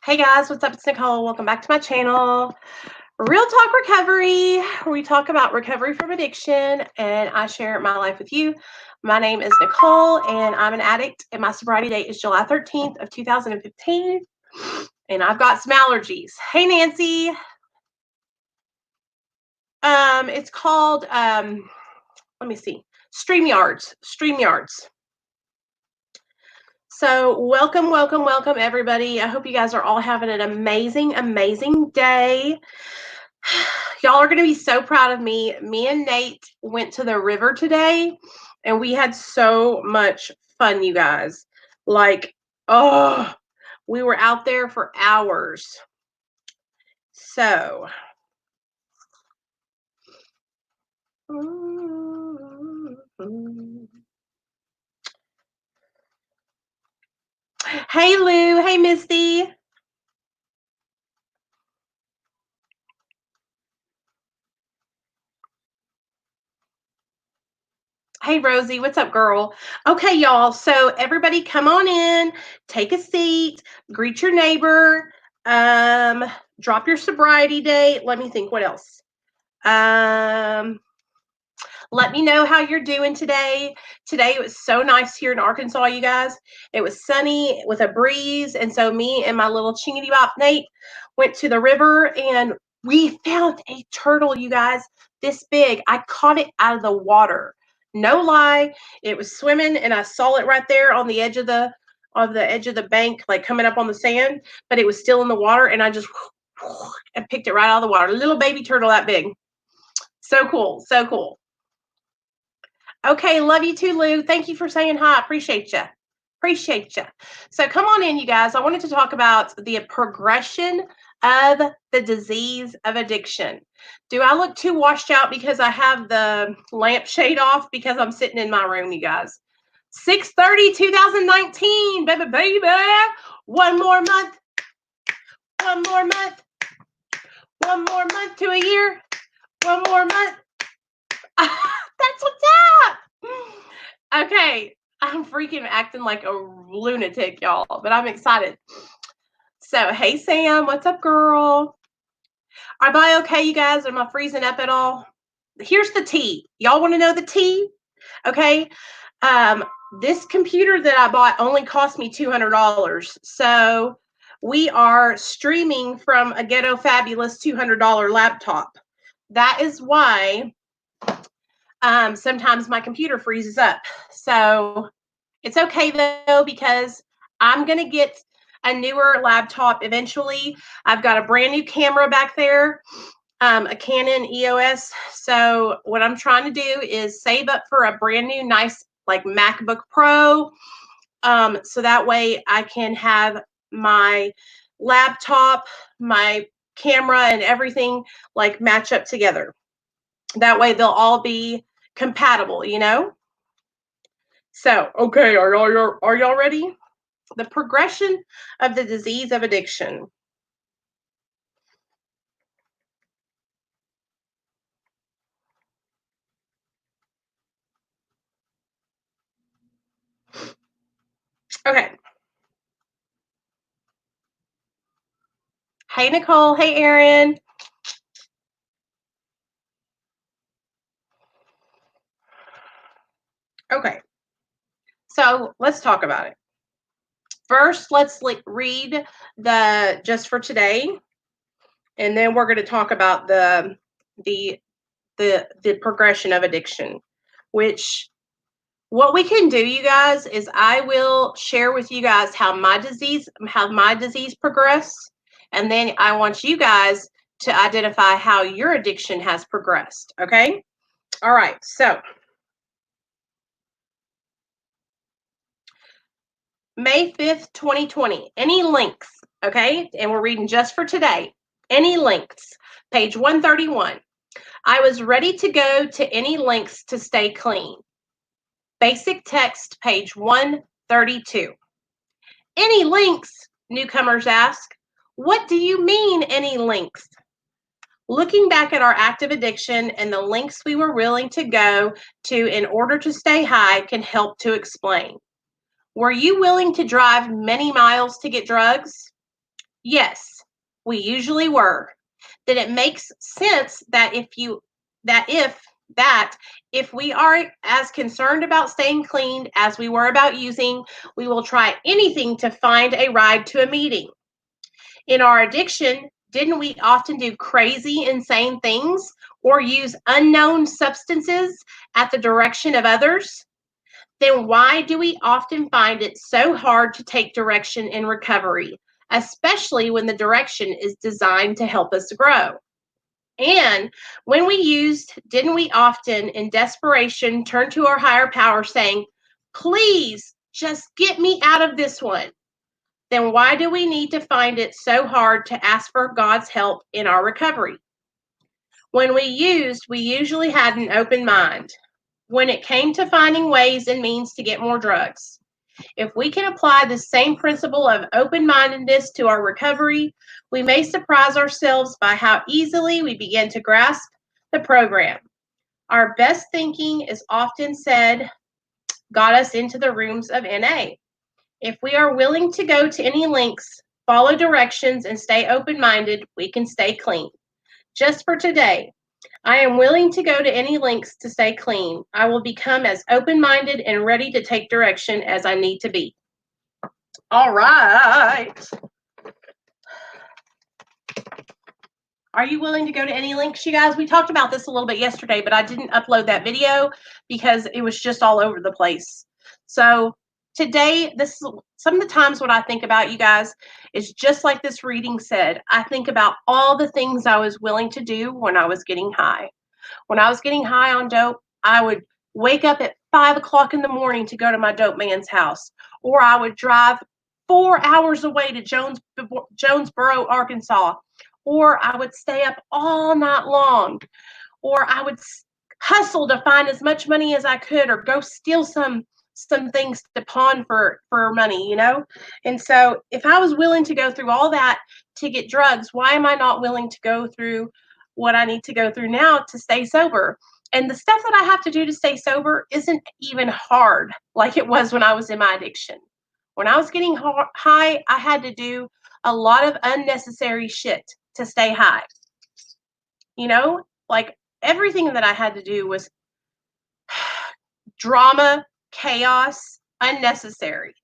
Hey guys, what's up? It's Nicole. Welcome back to my channel. Real Talk Recovery, where we talk about recovery from addiction and I share my life with you. My name is Nicole and I'm an addict and my sobriety date is July 13th of 2015 and I've got some allergies. Hey Nancy. It's called let me see. StreamYards. So welcome everybody. I hope you guys are all having an amazing day. Y'all are going to be so proud of me. Me and Nate went to the river today and we had so much fun, you guys. Like, oh, we were out there for hours. So, hey Lou, hey Misty. Hey Rosie, what's up, girl? Okay, y'all. So everybody come on in, take a seat, greet your neighbor, drop your sobriety date. Let me think what else. Let me know how you're doing today. Today it was so nice here in Arkansas, you guys. It was sunny with a breeze. And so me and my little chingity bop Nate went to the river and we found a turtle, you guys, this big. I caught it out of the water. No lie. It was swimming and I saw it right there on the edge of the bank, like coming up on the sand, but it was still in the water and I just and picked it right out of the water. Little baby turtle that big. So cool. So cool. Okay, love you too, Lou. Thank you for saying hi. Appreciate you. So come on in, you guys. I wanted to talk about the progression of the disease of addiction. Do I look too washed out because I have the lampshade off because I'm sitting in my room, you guys? 6/30, 2019, baby. One more month. One more month. One more month to a year. One more month. That's what's up. Okay, I'm freaking acting like a lunatic, y'all, but I'm excited. So, hey, Sam, what's up, girl? Am I okay, you guys? Am I freezing up at all? Here's the tea. Y'all want to know the tea? Okay. This computer that I bought only cost me $200. So we are streaming from a Ghetto Fabulous $200 laptop. That is why sometimes my computer freezes up. So it's okay though, because I'm going to get a newer laptop eventually. I've got a brand new camera back there, a Canon EOS. So what I'm trying to do is save up for a brand new nice like MacBook Pro. So that way I can have my laptop, my camera and everything like match up together. That way they'll all be compatible, you know? So, okay, are y'all ready? The progression of the disease of addiction. Okay. Hey, Nicole. Hey, Erin. Okay. So let's talk about it. First, let's read the just for today, and then we're going to talk about the progression of addiction, which what we can do, you guys, is I will share with you guys how my disease progressed, and then I want you guys to identify how your addiction has progressed. Okay? All right. So May 5th, 2020. Any links? Okay? And we're reading just for today. Any links? Page 131. I was ready to go to any lengths to stay clean. Basic text, page 132. Any links? Newcomers ask. What do you mean, any links? Looking back at our active addiction and the lengths we were willing to go to in order to stay high can help to explain. Were you willing to drive many miles to get drugs? Yes, we usually were. Then it makes sense that if we are as concerned about staying clean as we were about using, we will try anything to find a ride to a meeting. In our addiction, didn't we often do crazy, insane things or use unknown substances at the direction of others? Then why do we often find it so hard to take direction in recovery, especially when the direction is designed to help us grow? And when we used, didn't we often, in desperation, turn to our higher power saying, please just get me out of this one? Then why do we need to find it so hard to ask for God's help in our recovery? When we used, we usually had an open mind when it came to finding ways and means to get more drugs. If we can apply the same principle of open mindedness to our recovery, we may surprise ourselves by how easily we begin to grasp the program. Our best thinking is often said, got us into the rooms of NA. If we are willing to go to any lengths, follow directions, and stay open minded, we can stay clean. Just for today, I am willing to go to any lengths to stay clean. I will become as open minded and ready to take direction as I need to be. All right. Are you willing to go to any lengths, you guys? We talked about this a little bit yesterday, but I didn't upload that video because it was just all over the place. So today, some of the times what I think about, you guys, is just like this reading said. I think about all the things I was willing to do when I was getting high. When I was getting high on dope, I would wake up at 5 o'clock in the morning to go to my dope man's house, or I would drive 4 hours away to Jonesboro, Arkansas, or I would stay up all night long, or I would hustle to find as much money as I could, or go steal some things to pawn for money, And so if I was willing to go through all that to get drugs, why am I not willing to go through what I need to go through now to stay sober? And the stuff that I have to do to stay sober isn't even hard like it was when I was in my addiction. When I was getting high, I had to do a lot of unnecessary shit to stay high. Like everything that I had to do was drama, chaos, unnecessary,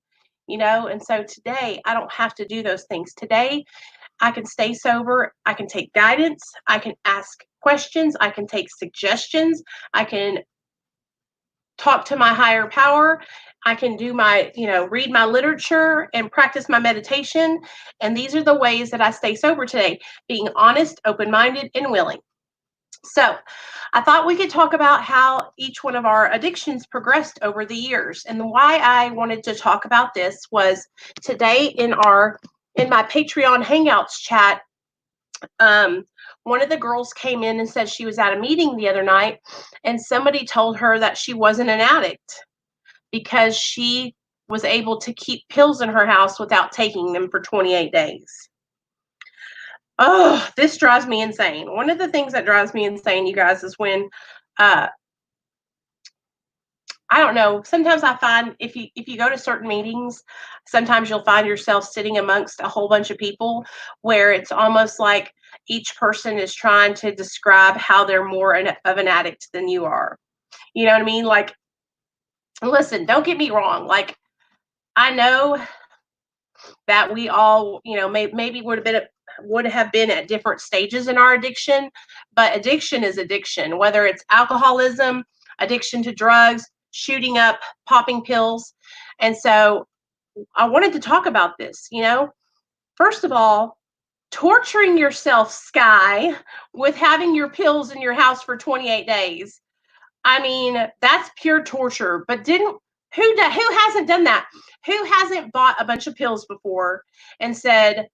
And so today I don't have to do those things. Today I can stay sober. I can take guidance. I can ask questions. I can take suggestions. I can talk to my higher power. I can do read my literature and practice my meditation. And these are the ways that I stay sober today, being honest, open-minded, and willing. So I thought we could talk about how each one of our addictions progressed over the years. And why I wanted to talk about this was today in my Patreon Hangouts chat, one of the girls came in and said she was at a meeting the other night, and somebody told her that she wasn't an addict because she was able to keep pills in her house without taking them for 28 days. Oh, this drives me insane. One of the things that drives me insane, you guys, is when I don't know. Sometimes I find if you go to certain meetings, sometimes you'll find yourself sitting amongst a whole bunch of people where it's almost like each person is trying to describe how they're more of an addict than you are. You know what I mean? Like, listen, don't get me wrong. Like, I know that we all, maybe would have been at different stages in our addiction, but addiction is addiction, whether it's alcoholism, addiction to drugs, shooting up, popping pills. And so I wanted to talk about this, First of all, torturing yourself, Sky, with having your pills in your house for 28 days. I mean, that's pure torture. But who hasn't done that? Who hasn't bought a bunch of pills before and said,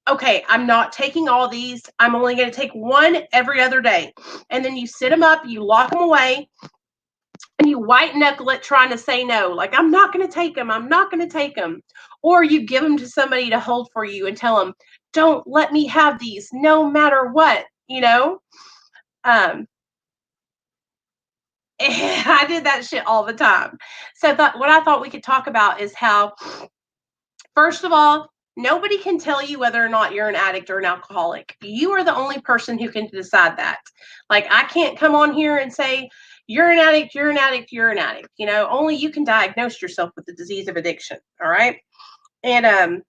okay, I'm not taking all these. I'm only going to take one every other day. And then you sit them up, you lock them away, and you white knuckle it trying to say no. Like, I'm not going to take them. I'm not going to take them. Or you give them to somebody to hold for you and tell them, don't let me have these no matter what, I did that shit all the time. So what I thought we could talk about is how, first of all, Nobody can tell you whether or not you're an addict or an alcoholic. You are the only person who can decide that. Like, I can't come on here and say, you're an addict, you're an addict, you're an addict. Only you can diagnose yourself with the disease of addiction. All right. And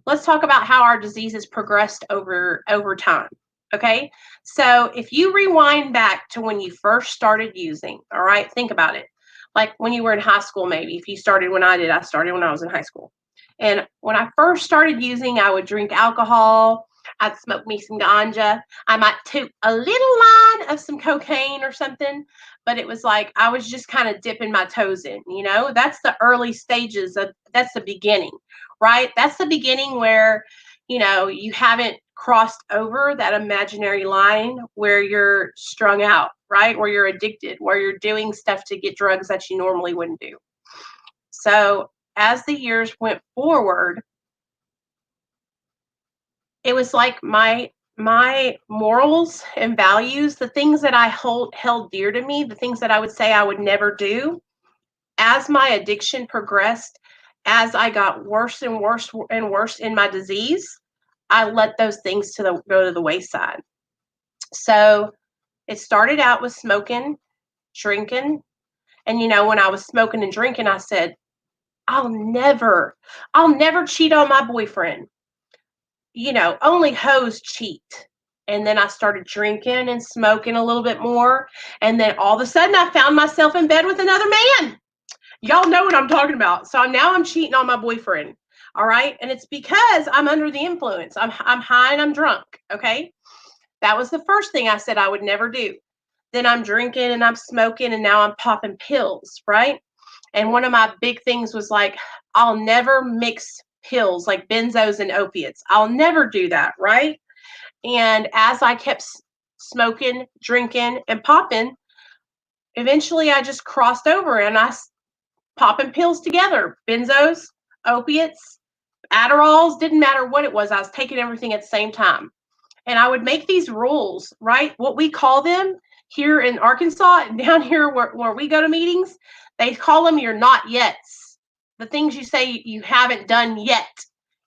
let's talk about how our diseases progressed over time. Okay. So if you rewind back to when you first started using, all right, think about it. Like when you were in high school, maybe if you started when I started when I was in high school. And when I first started using, I would drink alcohol. I'd smoke me some ganja. I might toot a little line of some cocaine or something, but it was like I was just kind of dipping my toes in. That's the early stages that's the beginning, right? That's the beginning where, you haven't crossed over that imaginary line where you're strung out, right? Where you're addicted, where you're doing stuff to get drugs that you normally wouldn't do. So as the years went forward, it was like my morals and values, the things that I held dear to me, the things that I would say I would never do, as my addiction progressed, as I got worse and worse and worse in my disease, I let those things go to the wayside. So it started out with smoking, drinking, and when I was smoking and drinking, I said, I'll never cheat on my boyfriend. Only hoes cheat. And then I started drinking and smoking a little bit more. And then all of a sudden I found myself in bed with another man. Y'all know what I'm talking about. So now I'm cheating on my boyfriend. All right. And it's because I'm under the influence. I'm high and I'm drunk. Okay. That was the first thing I said I would never do. Then I'm drinking and I'm smoking and now I'm popping pills. Right. And one of my big things was like, I'll never mix pills like benzos and opiates. I'll never do that. Right. And as I kept smoking, drinking, and popping, eventually I just crossed over and I popping pills together, benzos, opiates, Adderalls, didn't matter what it was. I was taking everything at the same time. And I would make these rules, right? What we call them here in Arkansas, down here where we go to meetings, they call them your not yets. The things you say you haven't done yet,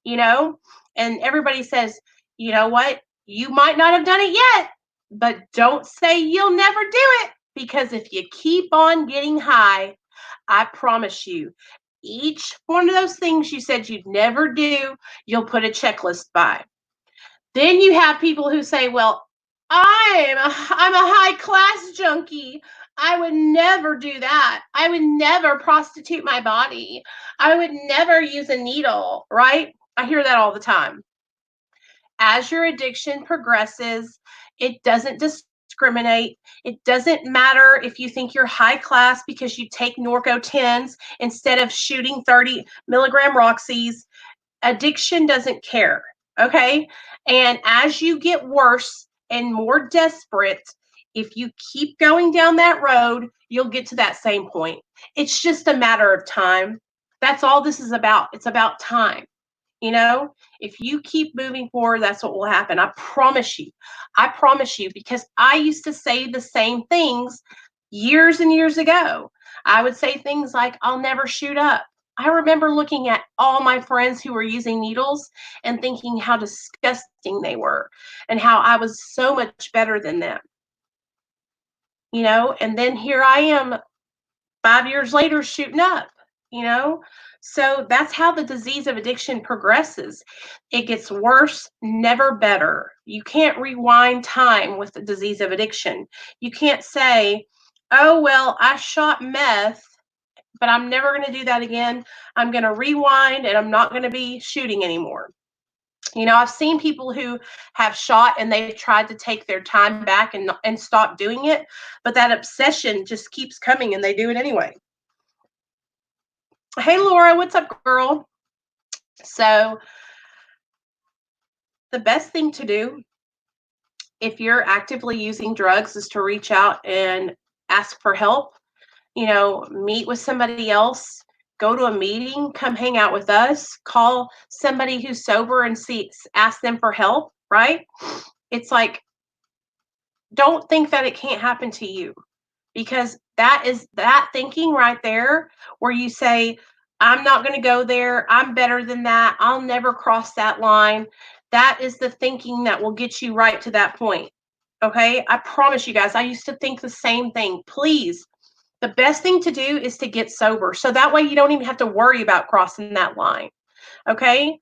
you know? And everybody says, you know what? You might not have done it yet, but don't say you'll never do it, because if you keep on getting high, I promise you, each one of those things you said you'd never do, you'll put a checklist by. Then you have people who say, well, I'm a high class junkie. I would never do that. I would never prostitute my body. I would never use a needle, right? I hear that all the time. As your addiction progresses, it doesn't discriminate. It doesn't matter if you think you're high class because you take Norco 10s instead of shooting 30 milligram Roxys. Addiction doesn't care. Okay. And as you get worse and more desperate, if you keep going down that road, you'll get to that same point. It's just a matter of time. That's all this is about. It's about time. If you keep moving forward, that's what will happen. I promise you. I promise you, because I used to say the same things years and years ago. I would say things like, I'll never shoot up. I remember looking at all my friends who were using needles and thinking how disgusting they were and how I was so much better than them. And then here I am 5 years later shooting up, you know? So that's how the disease of addiction progresses. It gets worse, never better. You can't rewind time with the disease of addiction. You can't say, oh, well, I shot meth, but I'm never going to do that again. I'm going to rewind and I'm not going to be shooting anymore. I've seen people who have shot and they've tried to take their time back and stop doing it, but that obsession just keeps coming and they do it anyway. Hey, Laura, what's up, girl? So the best thing to do if you're actively using drugs is to reach out and ask for help. Meet with somebody else, go to a meeting, come hang out with us, call somebody who's sober and ask them for help, right? It's like, don't think that it can't happen to you, because that is that thinking right there where you say, I'm not going to go there. I'm better than that. I'll never cross that line. That is the thinking that will get you right to that point. Okay? I promise you guys, I used to think the same thing. Please, the best thing to do is to get sober. So that way you don't even have to worry about crossing that line. Okay?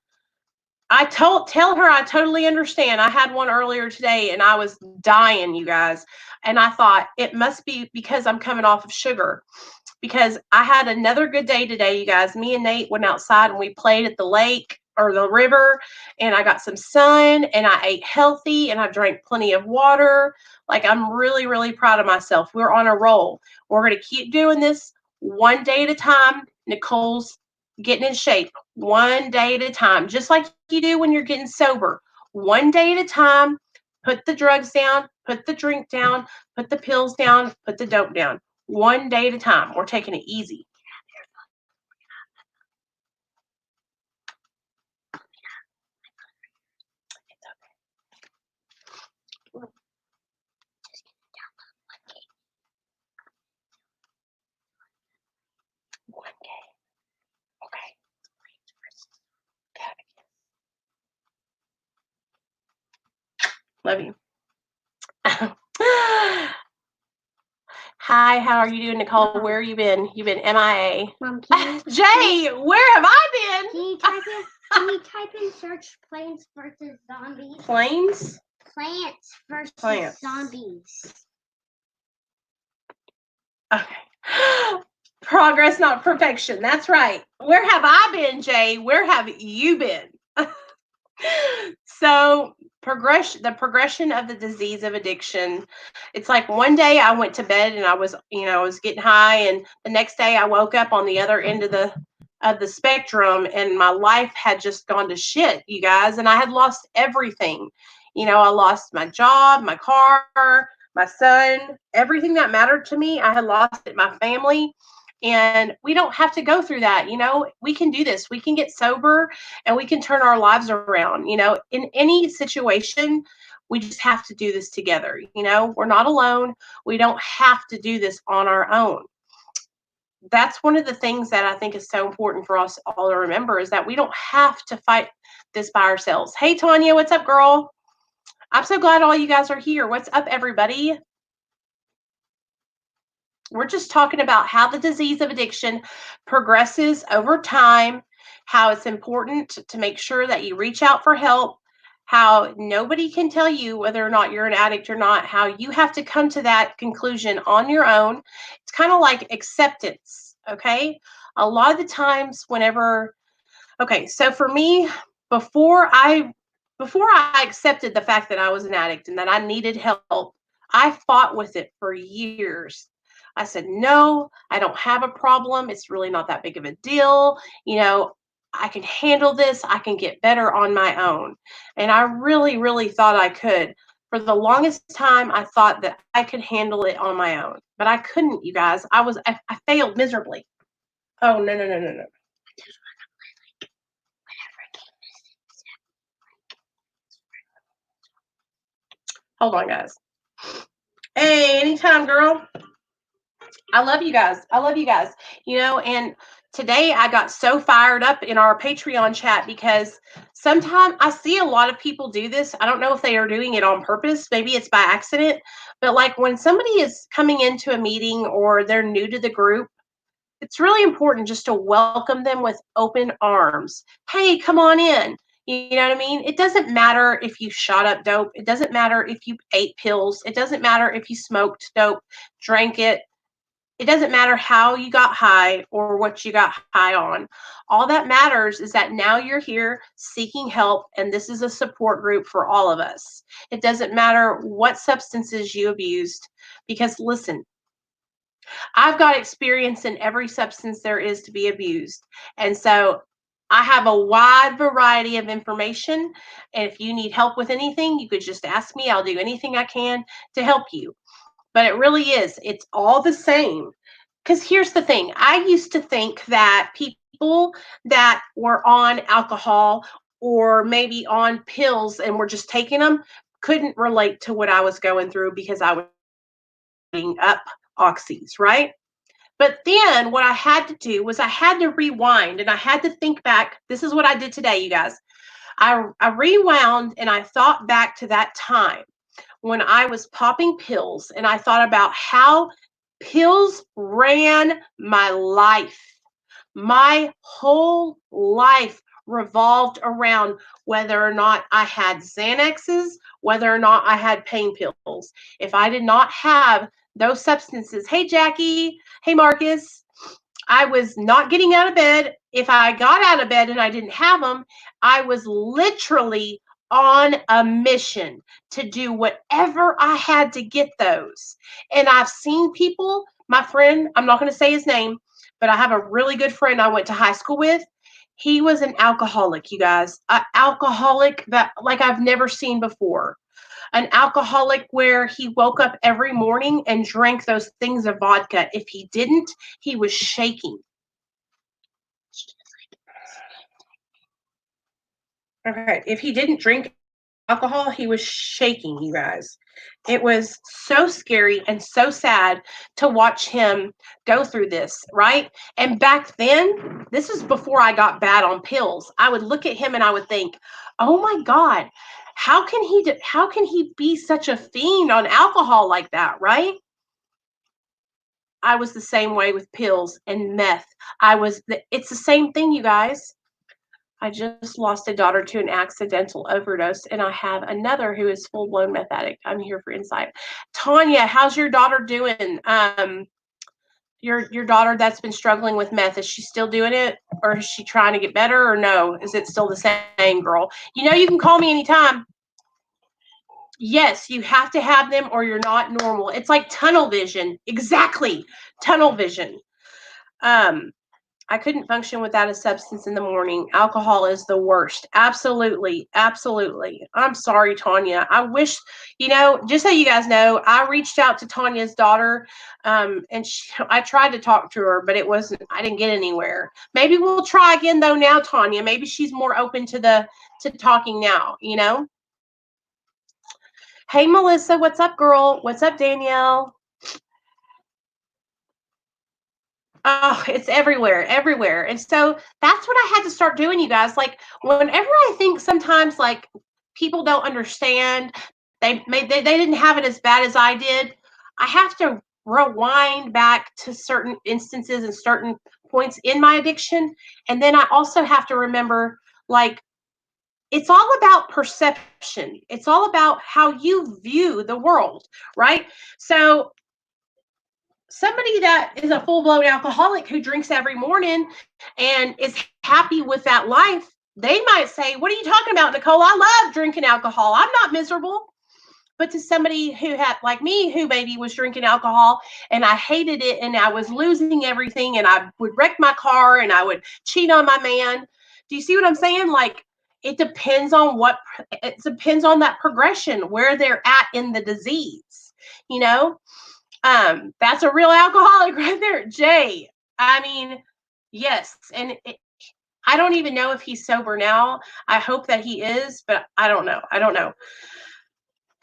Tell her I totally understand. I had one earlier today and I was dying, you guys. And I thought it must be because I'm coming off of sugar. Because I had another good day today, you guys. Me and Nate went outside and we played at the lake or the river, and I got some sun and I ate healthy and I drank plenty of water. Like, I'm really, really proud of myself. We're on a roll. We're going to keep doing this one day at a time. Nicole's getting in shape one day at a time, just like you do when you're getting sober. One day at a time. Put the drugs down, put the drink down, put the pills down, put the dope down. One day at a time. We're taking it easy. One game. Okay. Love you. Hi, how are you doing, Nicole? Mom. Where you been? You've been MIA. Mom, Jay, where have I been? Can you type in search planes versus zombies? Planes? Plants versus zombies. Okay. Progress, not perfection. That's right. Where have I been, Jay? Where have you been? So, the progression of the disease of addiction. It's like one day I went to bed and I was getting high, and the next day I woke up on the other end of the spectrum, and my life had just gone to shit, you guys, and I had lost everything. I lost my job, my car, my son, everything that mattered to me. I had lost it, my family. And we don't have to go through that. We can do this. We can get sober and we can turn our lives around. In any situation, we just have to do this together. We're not alone. We don't have to do this on our own. That's one of the things that I think is so important for us all to remember, is that we don't have to fight this by ourselves. Hey, Tanya, what's up, girl? I'm so glad all you guys are here. What's up, everybody? We're just talking about how the disease of addiction progresses over time, how it's important to make sure that you reach out for help, how nobody can tell you whether or not you're an addict or not, how you have to come to that conclusion on your own. It's kind of like acceptance, okay? A lot of the times so for me, before I accepted the fact that I was an addict and that I needed help, I fought with it for years. I said, no, I don't have a problem. It's really not that big of a deal. I can handle this. I can get better on my own. And I really, really thought I could. For the longest time, I thought that I could handle it on my own, but I couldn't, you guys. I failed miserably. Oh, no, no, no, no, no. Hold on, guys. Hey, anytime, girl. I love you guys. I love you guys. And today I got so fired up in our Patreon chat because sometimes I see a lot of people do this. I don't know if they are doing it on purpose. Maybe it's by accident. But like when somebody is coming into a meeting or they're new to the group, it's really important just to welcome them with open arms. Hey, come on in. You know what I mean? It doesn't matter if you shot up dope. It doesn't matter if you ate pills. It doesn't matter if you smoked dope, drank it. It doesn't matter how you got high or what you got high on. All that matters is that now you're here seeking help, and this is a support group for all of us. It doesn't matter what substances you abused, because listen, I've got experience in every substance there is to be abused. And so I have a wide variety of information. And if you need help with anything, you could just ask me. I'll do anything I can to help you. But it really is. It's all the same. Because here's the thing. I used to think that people that were on alcohol or maybe on pills and were just taking them couldn't relate to what I was going through because I was putting up oxys, right? But then what I had to do was I had to rewind and I had to think back. This is what I did today, you guys. I rewound and I thought back to that time when I was popping pills and I thought about how pills ran my life. My whole life revolved around whether or not I had Xanaxes, whether or not I had pain pills. If I did not have those substances, hey, Jackie, hey, Marcus, I was not getting out of bed. If I got out of bed and I didn't have them, I was literally on a mission to do whatever I had to get those. And I've seen people, my friend, I'm not going to say his name, but I have a really good friend I went to high school with. He was an alcoholic, you guys, an alcoholic that like I've never seen before. An alcoholic where he woke up every morning and drank those things of vodka. If he didn't, he was shaking. Okay, if he didn't drink alcohol, he was shaking, you guys. It was so scary and so sad to watch him go through this, right? And back then, this is before I got bad on pills. I would look at him and I would think, "Oh my God, how can he be such a fiend on alcohol like that, right?" I was the same way with pills and meth. It's the same thing, you guys. I just lost a daughter to an accidental overdose, and I have another who is full blown meth addict. I'm here for insight. Tanya, how's your daughter doing? Your daughter that's been struggling with meth, is she still doing it, or is she trying to get better, or no? Is it still the same, girl? You know you can call me anytime. Yes, you have to have them, or you're not normal. It's like tunnel vision. Exactly, tunnel vision. Um, I couldn't function without a substance in the morning. Alcohol is the worst. Absolutely. Absolutely. I'm sorry, Tanya. I wish, just so you guys know, I reached out to Tanya's daughter, and I tried to talk to her, but I didn't get anywhere. Maybe we'll try again though now, Tanya. Maybe she's more open to talking now. Hey, Melissa, what's up, girl? What's up, Danielle? Oh, it's everywhere, everywhere. And so that's what I had to start doing, you guys. Like, whenever I think sometimes like people don't understand, they didn't have it as bad as I did. I have to rewind back to certain instances and certain points in my addiction. And then I also have to remember, like, it's all about perception. It's all about how you view the world, right? So somebody that is a full-blown alcoholic who drinks every morning and is happy with that life, they might say, "What are you talking about, Nicole? I love drinking alcohol. I'm not miserable." But to somebody who had, like me, who maybe was drinking alcohol and I hated it and I was losing everything and I would wreck my car and I would cheat on my man. Do you see what I'm saying? Like, it depends on that progression, where they're at in the disease, you know? That's a real alcoholic right there, Jay. I mean, yes, and I don't even know if he's sober now. I hope that he is, but I don't know. I don't know.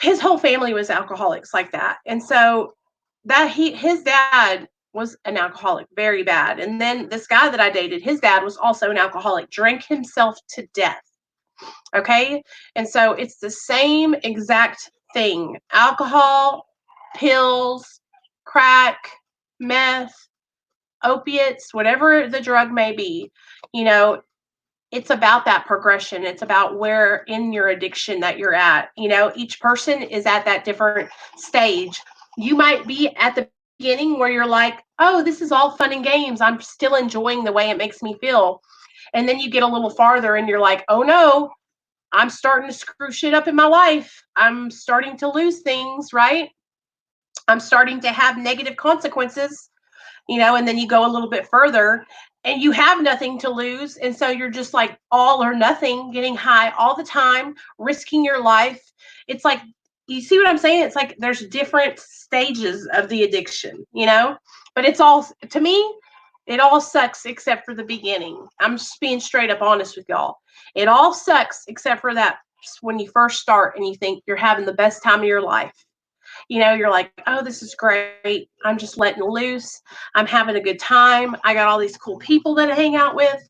His whole family was alcoholics like that, and so his dad was an alcoholic, very bad. And then this guy that I dated, his dad was also an alcoholic, drank himself to death. Okay, and so it's the same exact thing: alcohol, pills, crack, meth, opiates, whatever the drug may be, you know, it's about that progression. It's about where in your addiction that you're at. Each person is at that different stage. You might be at the beginning where you're like, "Oh, this is all fun and games. I'm still enjoying the way it makes me feel." And then you get a little farther and you're like, "Oh no, I'm starting to screw shit up in my life. I'm starting to lose things, right? I'm starting to have negative consequences." And then you go a little bit further and you have nothing to lose. And so you're just like all or nothing, getting high all the time, risking your life. It's like, you see what I'm saying? It's like there's different stages of the addiction. But it's all, to me, it all sucks except for the beginning. I'm just being straight up honest with y'all. It all sucks except for that when you first start and you think you're having the best time of your life. You're like, oh, this is great. I'm just letting loose. I'm having a good time. I got all these cool people that I hang out with.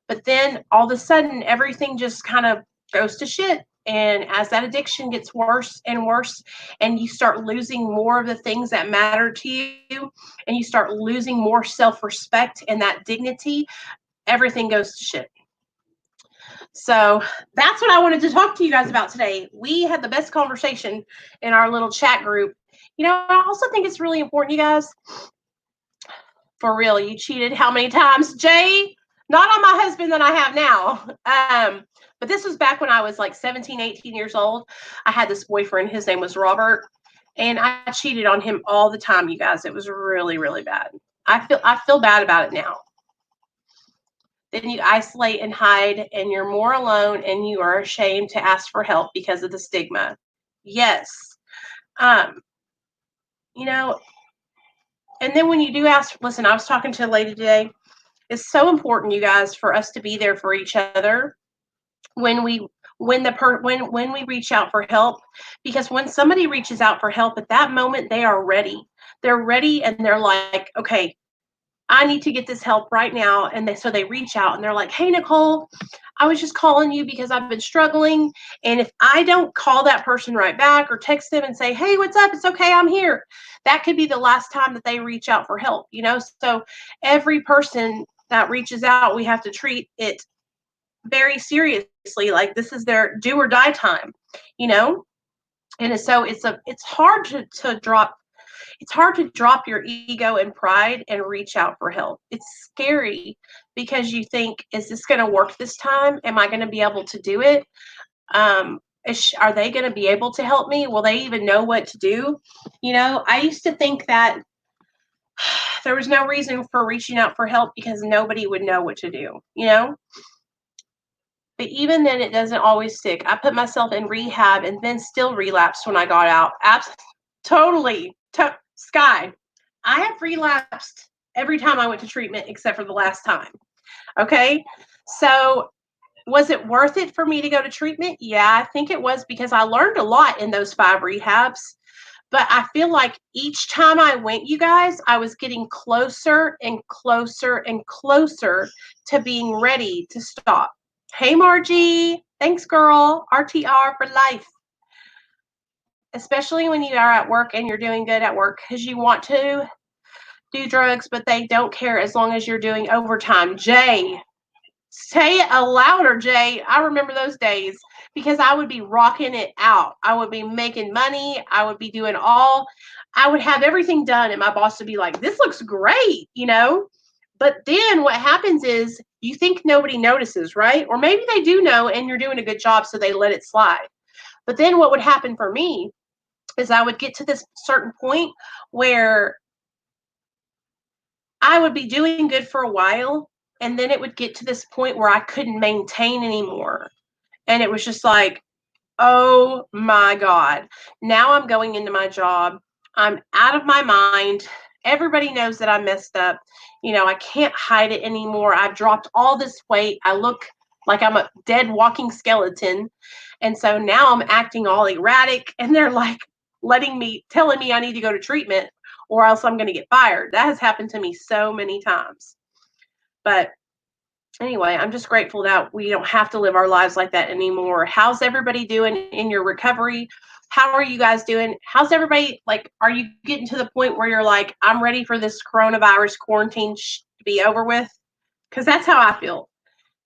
But then all of a sudden, everything just kind of goes to shit. And as that addiction gets worse and worse, and you start losing more of the things that matter to you, and you start losing more self respect and that dignity, everything goes to shit. So that's what I wanted to talk to you guys about today. We had the best conversation in our little chat group. I also think it's really important, you guys. For real, you cheated how many times, Jay? Not on my husband that I have now. But this was back when I was like 17, 18 years old. I had this boyfriend. His name was Robert. And I cheated on him all the time, you guys. It was really, really bad. I feel bad about it now. Then you isolate and hide, and you're more alone, and you are ashamed to ask for help because of the stigma. Yes. Um, you know, and then when you do ask, listen, I was talking to a lady today. It's so important, you guys, for us to be there for each other when we when we reach out for help, because when somebody reaches out for help at that moment, they are ready. They're ready, and they're like, okay, I need to get this help right now. And so they reach out and they're like, hey, Nicole, I was just calling you because I've been struggling. And if I don't call that person right back or text them and say, hey, what's up? It's okay, I'm here. That could be the last time that they reach out for help, So every person that reaches out, we have to treat it very seriously. Like this is their do or die time, you know? And so it's hard to drop it's hard to drop your ego and pride and reach out for help. It's scary because you think, is this going to work this time? Am I going to be able to do it? Are they going to be able to help me? Will they even know what to do? I used to think that there was no reason for reaching out for help because nobody would know what to do, But even then, it doesn't always stick. I put myself in rehab and then still relapsed when I got out. Totally. Sky, I have relapsed every time I went to treatment except for the last time. Okay. So was it worth it for me to go to treatment? Yeah, I think it was, because I learned a lot in those 5 rehabs. But I feel like each time I went, you guys, I was getting closer and closer and closer to being ready to stop. Hey, Margie. Thanks, girl. RTR for life. Especially when you are at work and you're doing good at work, because you want to do drugs, but they don't care as long as you're doing overtime. Jay, say it louder, Jay. I remember those days because I would be rocking it out. I would be making money. I would have everything done, and my boss would be like, this looks great, But then what happens is you think nobody notices, right? Or maybe they do know and you're doing a good job, so they let it slide. But then what would happen for me is I would get to this certain point where I would be doing good for a while, and then it would get to this point where I couldn't maintain anymore. And it was just like, oh my God, now I'm going into my job. I'm out of my mind. Everybody knows that I messed up. I can't hide it anymore. I've dropped all this weight. I look like I'm a dead walking skeleton. And so now I'm acting all erratic, and they're like telling me I need to go to treatment or else I'm going to get fired. That has happened to me so many times. But anyway, I'm just grateful that we don't have to live our lives like that anymore. How's everybody doing in your recovery? How are you guys doing? How's everybody, are you getting to the point where you're like, I'm ready for this coronavirus quarantine to be over with? Because that's how I feel.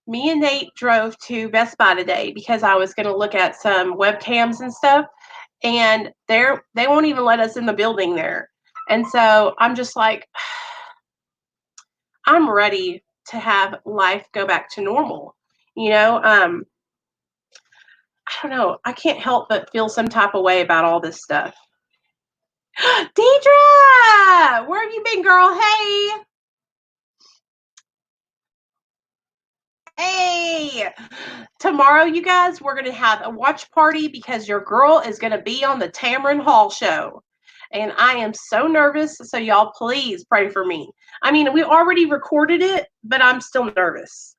Me and Nate drove to Best Buy today because I was going to look at some webcams and stuff, and they won't even let us in the building there. And so I'm just like, I'm ready to have life go back to normal. I don't know. I can't help but feel some type of way about all this stuff. Deidre, where have you been, girl? Hey, tomorrow, you guys, we're going to have a watch party because your girl is going to be on the Tamron Hall show. And I am so nervous, so y'all please pray for me. I mean, we already recorded it, but I'm still nervous.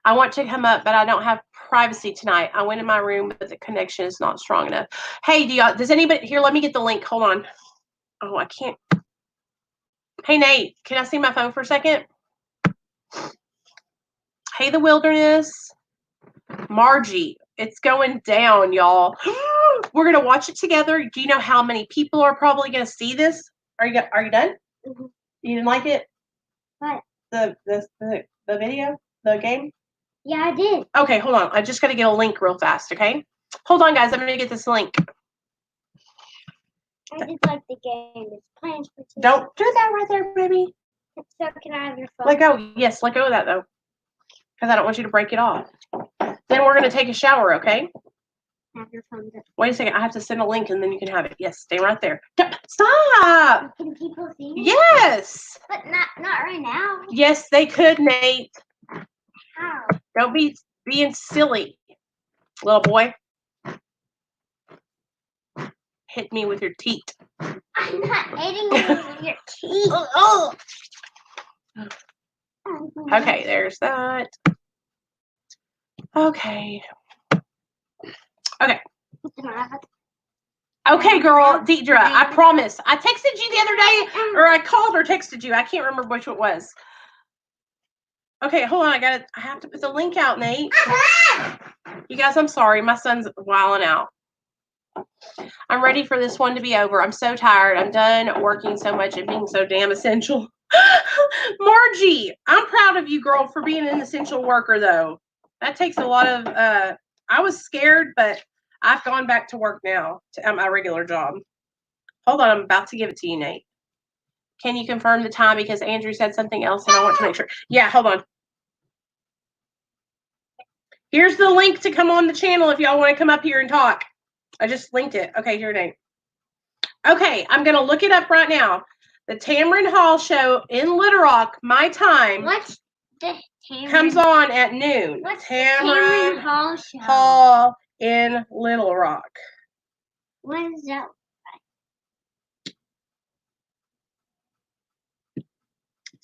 I want to come up, but I don't have privacy tonight. I went in my room, but the connection is not strong enough. Hey, does anybody here? Let me get the link. Hold on. Oh, I can't. Hey, Nate, can I see my phone for a second? Hey, the wilderness. Margie, it's going down, y'all. We're gonna watch it together. Do you know how many people are probably gonna see this? Are you done? Mm-hmm. You didn't like it? What? The video? The game? Yeah, I did. Okay, hold on. I just gotta get a link real fast, okay? Hold on, guys. I'm gonna get this link. I just like the game. It's Plans for Two. Don't do that right there, baby. So can I have your phone? Let go. Yes, let go of that, though. Because I don't want you to break it off. Then we're going to take a shower, okay? Have your phone. Wait a second. I have to send a link, and then you can have it. Yes, stay right there. Stop! Can people see me? Yes! But not right now. Yes, they could, Nate. How? Don't be being silly, little boy. Hit me with your teeth. I'm not hitting you with your teeth. Oh. Okay, there's that. Okay. Okay. Okay, girl, Deidre, I promise. I texted you the other day, or I called or texted you. I can't remember which it was. Okay, hold on. I have to put the link out, Nate. You guys, I'm sorry. My son's wilding out. I'm ready for this one to be over. I'm so tired. I'm done working so much and being so damn essential. Margie, I'm proud of you, girl, for being an essential worker, though. That takes a lot of, I was scared, but I've gone back to work now at my regular job. Hold on. I'm about to give it to you, Nate. Can you confirm the time? Because Andrew said something else, and I want to make sure. Yeah, hold on. Here's the link to come on the channel if y'all want to come up here and talk. I just linked it. Okay, here, Nate. Okay, I'm going to look it up right now. The Tamron Hall show in Little Rock, my time, What's the Tamron? Comes on at noon. What's Tamron the Tamron Hall show? Hall in Little Rock. What is that?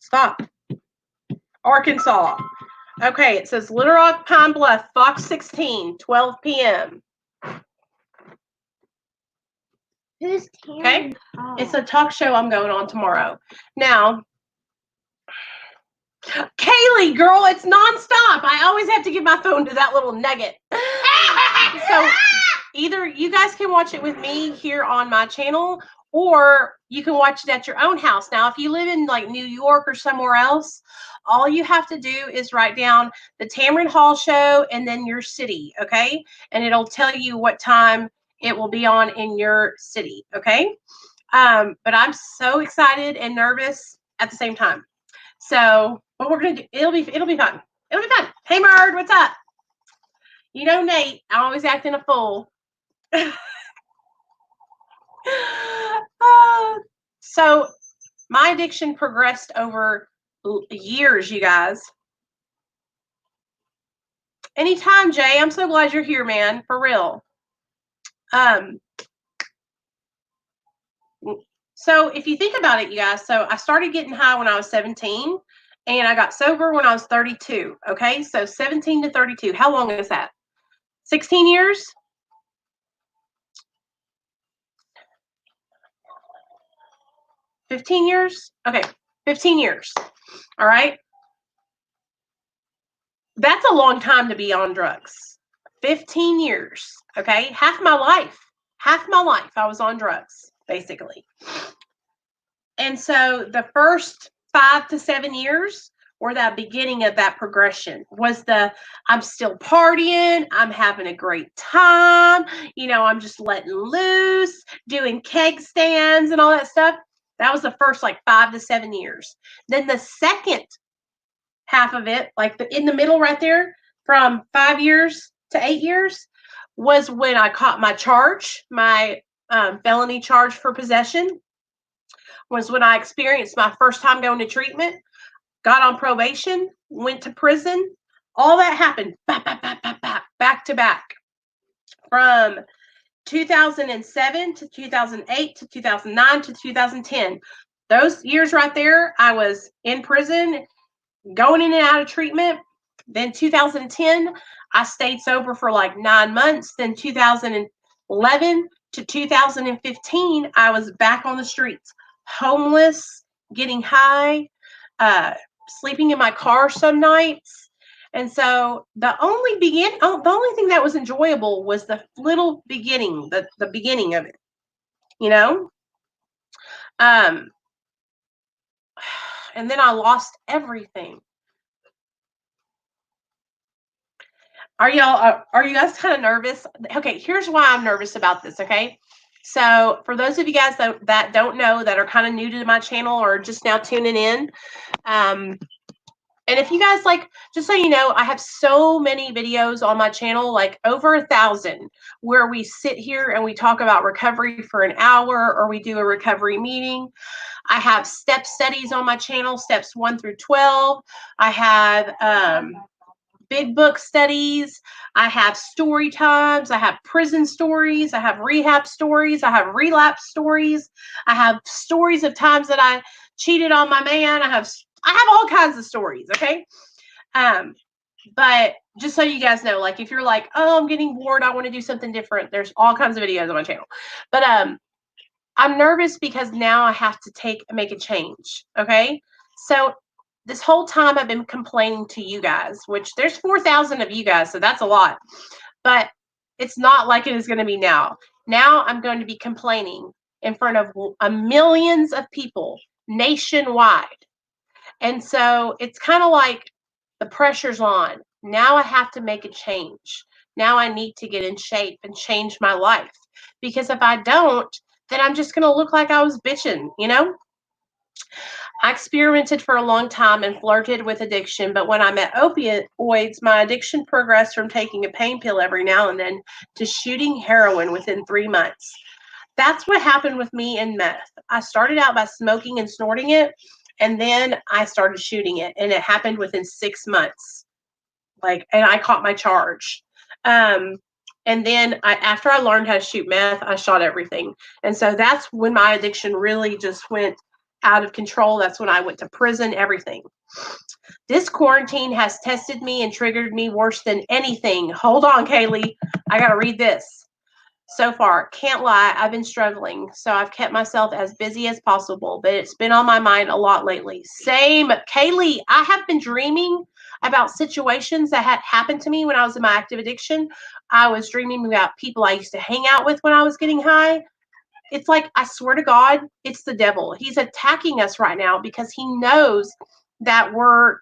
Stop. Arkansas. Okay, it says Little Rock, Pine Bluff, Fox 16, 12 p.m. Who's Tamron Okay? Hall? It's a talk show I'm going on tomorrow. Now, Kaylee, girl, it's nonstop. I always have to give my phone to that little nugget. So either you guys can watch it with me here on my channel, or you can watch it at your own house. Now, if you live in like New York or somewhere else, all you have to do is write down the Tamron Hall show and then your city, okay? And it'll tell you what time it will be on in your city, okay? But I'm so excited and nervous at the same time. So what we're gonna do, it'll be fun. It'll be fun. Hey Merd, what's up? You know Nate, I always acting a fool. So my addiction progressed over years, you guys. Anytime, Jay. I'm so glad you're here, man. For real. So if you think about it, you guys, so I started getting high when I was 17 and I got sober when I was 32. Okay, so 17 to 32. How long is that? 16 years? 15 years? Okay, 15 years. All right. That's a long time to be on drugs. 15 years. Okay, half my life I was on drugs, basically. And so the first 5 to 7 years were that beginning of that progression. Was the I'm still partying, I'm having a great time, you know, I'm just letting loose, doing keg stands and all that stuff. That was the first like 5 to 7 years. Then the second half of it, like in the middle right there, from 5 years to 8 years, was when I caught my charge, my felony charge for possession. Was when I experienced my first time going to treatment, got on probation, went to prison. All that happened back to back from 2007 to 2008 to 2009 to 2010. Those years right there, I was in prison, going in and out of treatment. Then 2010, I stayed sober for like 9 months. Then 2011 to 2015, I was back on the streets, homeless, getting high, sleeping in my car some nights. And so the only thing that was enjoyable was the little beginning, the beginning of it, you know? Um, and then I lost everything. Are you guys kind of nervous? Okay, here's why I'm nervous about this, okay? So for those of you guys that don't know, that are kind of new to my channel or just now tuning in, and if you guys like, just so you know, I have so many videos on my channel, like over 1,000, where we sit here and we talk about recovery for an hour, or we do a recovery meeting. I have step studies on my channel, steps 1 through 12. I have big book studies. I have story times. I have prison stories. I have rehab stories. I have relapse stories. I have stories of times that I cheated on my man. I have all kinds of stories. Okay. But just so you guys know, like if you're like, oh, I'm getting bored, I want to do something different, there's all kinds of videos on my channel. But I'm nervous because now I have to make a change. Okay. So this whole time I've been complaining to you guys, which there's 4,000 of you guys, so that's a lot. But it's not like it is going to be now. Now I'm going to be complaining in front of millions of people nationwide. And so it's kind of like the pressure's on. Now I have to make a change. Now I need to get in shape and change my life. Because if I don't, then I'm just going to look like I was bitching, you know? I experimented for a long time and flirted with addiction, but when I met opioids, my addiction progressed from taking a pain pill every now and then to shooting heroin within 3 months. That's what happened with me in meth. I started out by smoking and snorting it, and then I started shooting it, and it happened within 6 months. And I caught my charge. And then after I learned how to shoot meth, I shot everything. And so that's when my addiction really just went out of control. That's when I went to prison, everything. This quarantine has tested me and triggered me worse than anything. Hold on, Kaylee. I got to read this. So far, can't lie, I've been struggling. So I've kept myself as busy as possible, but it's been on my mind a lot lately. Same. Kaylee, I have been dreaming about situations that had happened to me when I was in my active addiction. I was dreaming about people I used to hang out with when I was getting high. It's like, I swear to God, it's the devil. He's attacking us right now because he knows that we're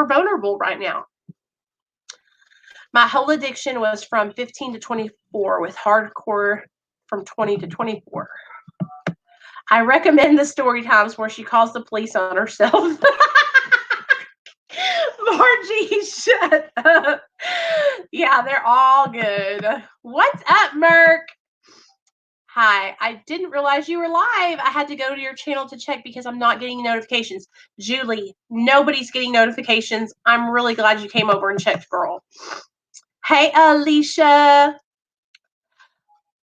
vulnerable right now. My whole addiction was from 15 to 24, with hardcore from 20 to 24. I recommend the story times where she calls the police on herself. Margie, shut up. Yeah, they're all good. What's up, Merc? Hi, I didn't realize you were live. I had to go to your channel to check because I'm not getting notifications. Julie, nobody's getting notifications. I'm really glad you came over and checked, girl. Hey, Alicia.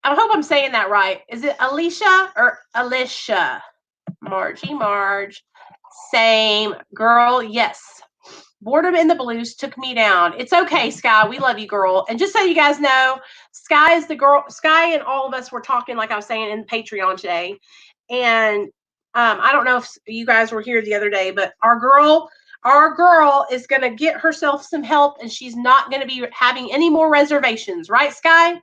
I hope I'm saying that right. Is it Alicia or Alicia? Marge. Same. Girl, yes. Boredom in the Blues took me down. It's okay, Sky. We love you, girl. And just so you guys know, Sky is the girl. Sky and all of us were talking, like I was saying, in Patreon today. And I don't know if you guys were here the other day, but our girl is going to get herself some help, and she's not going to be having any more reservations. Right, Sky?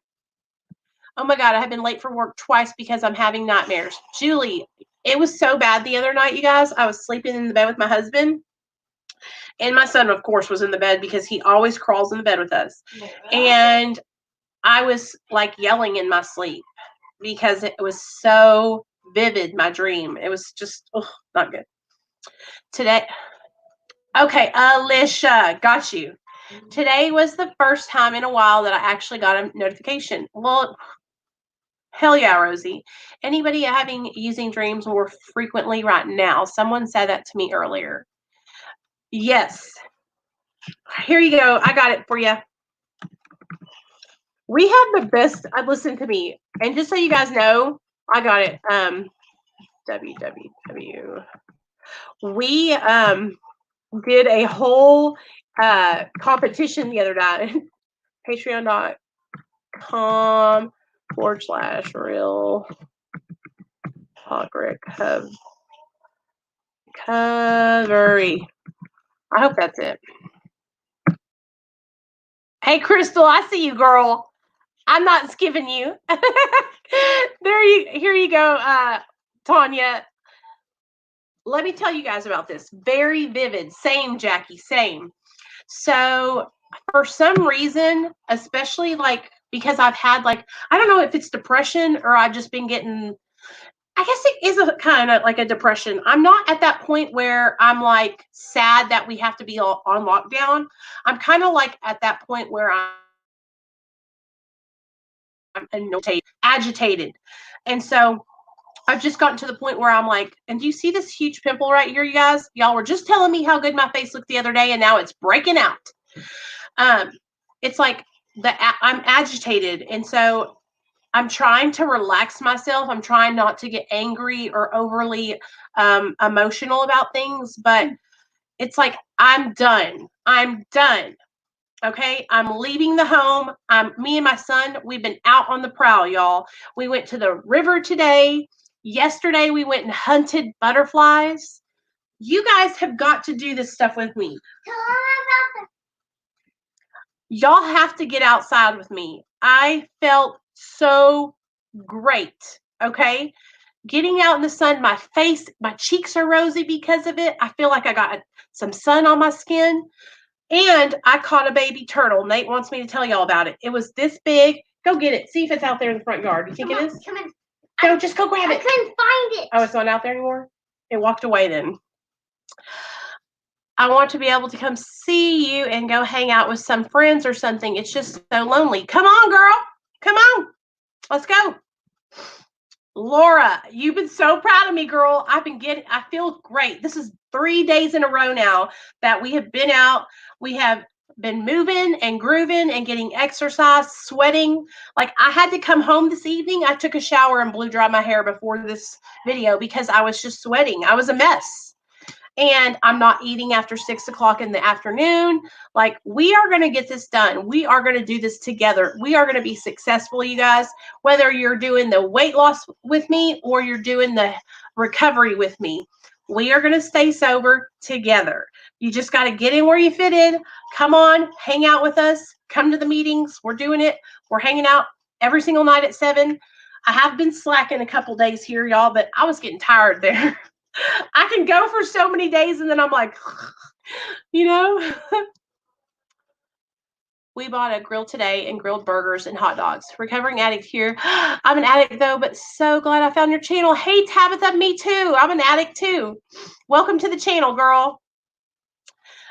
Oh my God, I have been late for work twice because I'm having nightmares. Julie, it was so bad the other night, you guys. I was sleeping in the bed with my husband. And my son, of course, was in the bed because he always crawls in the bed with us. And I was like yelling in my sleep because it was so vivid, my dream. It was just not good. Today, okay, Alicia, got you. Today was the first time in a while that I actually got a notification. Well, hell yeah, Rosie. Anybody using dreams more frequently right now? Someone said that to me earlier. Yes. Here you go. I got it for you. We have the best. Listen to me. And just so you guys know, I got it. www. We did a whole competition the other day. Patreon.com/real talk recovery. I hope that's it. Hey, Crystal, I see you, girl. I'm not skipping you. Here you go, Tanya. Let me tell you guys about this. Very vivid. Same, Jackie, same. So for some reason, especially like because I've had like, I don't know if it's depression or I've just been getting, I guess it is a kind of like a depression. I'm not at that point where I'm like sad that we have to be on lockdown. I'm kind of like at that point where I'm annoyed, agitated. And so I've just gotten to the point where I'm like, and do you see this huge pimple right here, you guys? Y'all were just telling me how good my face looked the other day, and now it's breaking out. It's like I'm agitated, and so I'm trying to relax myself. I'm trying not to get angry or overly emotional about things, but it's like I'm done. I'm done. Okay, I'm leaving the home. Me and my son, we've been out on the prowl, y'all. We went to the river today. Yesterday, we went and hunted butterflies. You guys have got to do this stuff with me. Y'all have to get outside with me. I felt so great. Okay, getting out in the sun, my face, my cheeks are rosy because of it. I feel like I got some sun on my skin. And I caught a baby turtle. Nate wants me to tell y'all about it. It was this big. Go get it. See if it's out there in the front yard. You think it is? Come on. No, just go grab it. I couldn't find it. Oh, it's not out there anymore? It walked away then. I want to be able to come see you and go hang out with some friends or something. It's just so lonely. Come on, girl. Come on. Let's go. Laura, you've been so proud of me, girl. I feel great. This is 3 days in a row now that we have been out. We have been moving and grooving and getting exercise, sweating. Like I had to come home this evening. I took a shower and blew dry my hair before this video because I was just sweating. I was a mess. And I'm not eating after 6 o'clock in the afternoon. Like, we are going to get this done. We are going to do this together. We are going to be successful, you guys, whether you're doing the weight loss with me or you're doing the recovery with me. We are going to stay sober together. You just got to get in where you fit in. Come on, hang out with us. Come to the meetings. We're doing it. We're hanging out every single night at 7. I have been slacking a couple days here, y'all, but I was getting tired there. I can go for so many days and then I'm like, you know. We bought a grill today and grilled burgers and hot dogs. Recovering addict here. I'm an addict though, but so glad I found your channel. Hey, Tabitha, me too. I'm an addict too. Welcome to the channel, girl.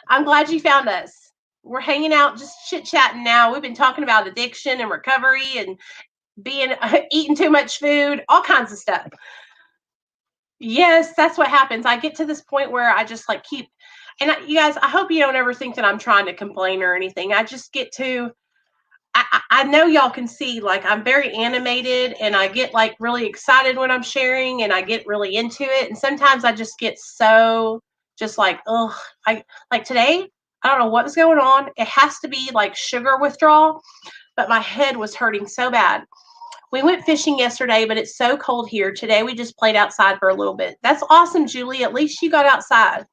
I'm glad you found us. We're hanging out, just chit-chatting now. We've been talking about addiction and recovery and eating too much food, all kinds of stuff. Yes, that's what happens. I get to this point where I just like keep, and you guys, I hope you don't ever think that I'm trying to complain or anything. I just get to, I know y'all can see, like, I'm very animated and I get like really excited when I'm sharing and I get really into it. And sometimes I just get so just like, oh, like today, I don't know what was going on. It has to be like sugar withdrawal, but my head was hurting so bad. We went fishing yesterday, but it's so cold here. Today we just played outside for a little bit. That's awesome, Julie. At least you got outside.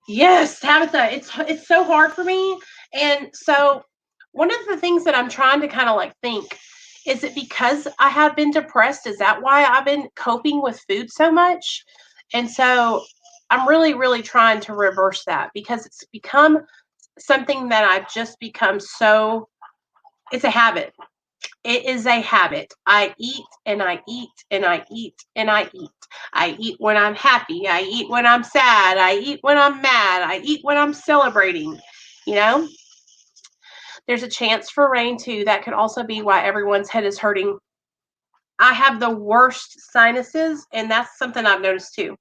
Yes, Tabitha, it's so hard for me. And so one of the things that I'm trying to kind of like think, is it because I have been depressed? Is that why I've been coping with food so much? And so I'm really, really trying to reverse that because it's become something that I've just become so, it's a habit. It is a habit. I eat and I eat and I eat and I eat. I eat when I'm happy. I eat when I'm sad. I eat when I'm mad. I eat when I'm celebrating. You know, there's a chance for rain too. That could also be why everyone's head is hurting. I have the worst sinuses, and that's something I've noticed too.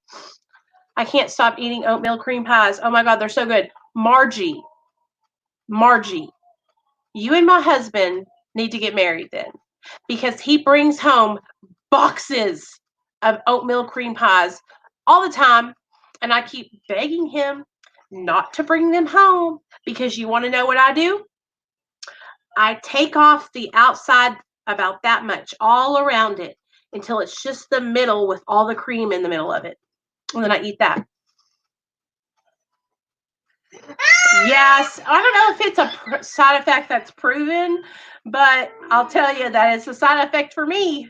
I can't stop eating oatmeal cream pies. Oh my God, they're so good. Margie, you and my husband need to get married then, because he brings home boxes of oatmeal cream pies all the time, and I keep begging him not to bring them home, because you want to know what I do? I take off the outside about that much all around it until it's just the middle with all the cream in the middle of it. And then I eat that. Yes, I don't know if it's a side effect that's proven, but I'll tell you that it's a side effect for me.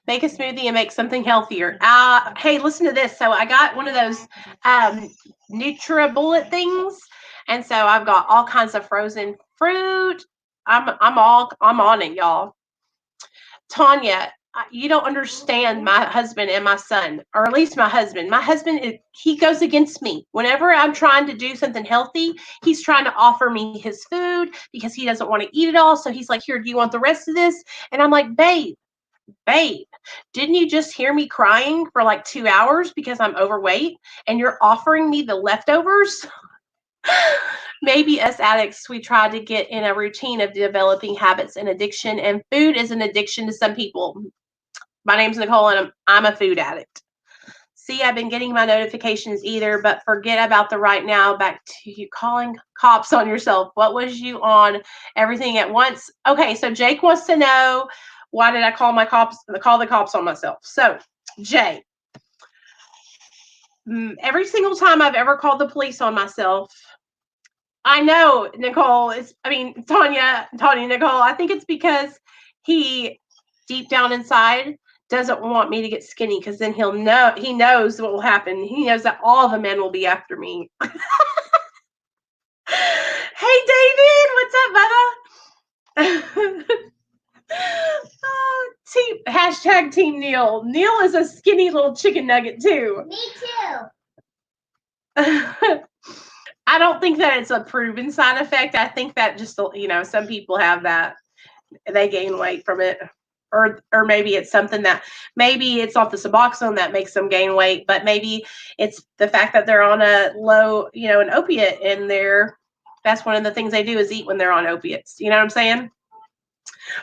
Make a smoothie and make something healthier. Hey, listen to this. So I got one of those NutriBullet things, and so I've got all kinds of frozen fruit. I'm on it, y'all. Tanya, you don't understand my husband and my son, or at least my husband. My husband, he goes against me. Whenever I'm trying to do something healthy, he's trying to offer me his food because he doesn't want to eat it all. So he's like, here, do you want the rest of this? And I'm like, babe, didn't you just hear me crying for like 2 hours because I'm overweight and you're offering me the leftovers? Maybe us addicts, we try to get in a routine of developing habits and addiction, and food is an addiction to some people. My name's Nicole, and I'm a food addict. See, I've been getting my notifications either, but forget about the right now. Back to you calling cops on yourself. What was you on? Everything at once? Okay, so Jake wants to know, why did I call the cops on myself? So, Jay, every single time I've ever called the police on myself, I know, Nicole, Tanya, Nicole, I think it's because he, deep down inside, doesn't want me to get skinny, because then he knows what will happen. He knows that all the men will be after me. Hey, David, what's up, Bubba? Hashtag Team Neil. Neil is a skinny little chicken nugget, too. Me too. I don't think that it's a proven side effect. I think that just, some people have that. They gain weight from it. Or maybe it's something that, maybe it's not the Suboxone that makes them gain weight, but maybe it's the fact that they're on a low, an opiate, and that's one of the things they do is eat when they're on opiates. You know what I'm saying?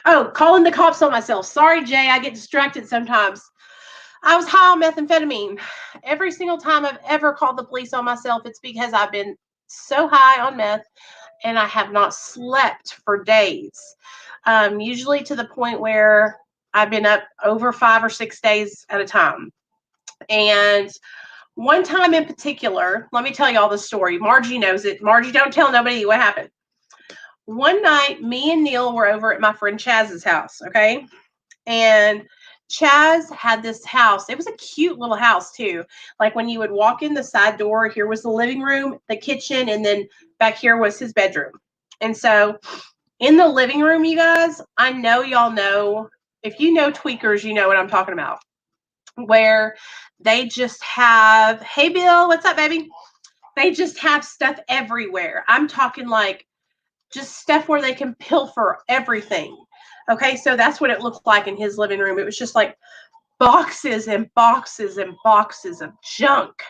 Oh, calling the cops on myself. Sorry, Jay, I get distracted sometimes. I was high on methamphetamine. Every single time I've ever called the police on myself, it's because I've been so high on meth and I have not slept for days. Usually to the point where I've been up over 5 or 6 days at a time. And one time in particular, let me tell you all the story. Margie knows it. Margie, don't tell nobody what happened. One night, me and Neil were over at my friend Chaz's house, okay? And Chaz had this house. It was a cute little house, too. Like when you would walk in the side door, here was the living room, the kitchen, and then back here was his bedroom. And so in the living room, you guys, I know y'all know, if you know tweakers, you know what I'm talking about, where they just have, hey, Bill, what's up, baby? They just have stuff everywhere. I'm talking like just stuff where they can pilfer everything. Okay, so that's what it looked like in his living room. It was just like boxes and boxes and boxes of junk.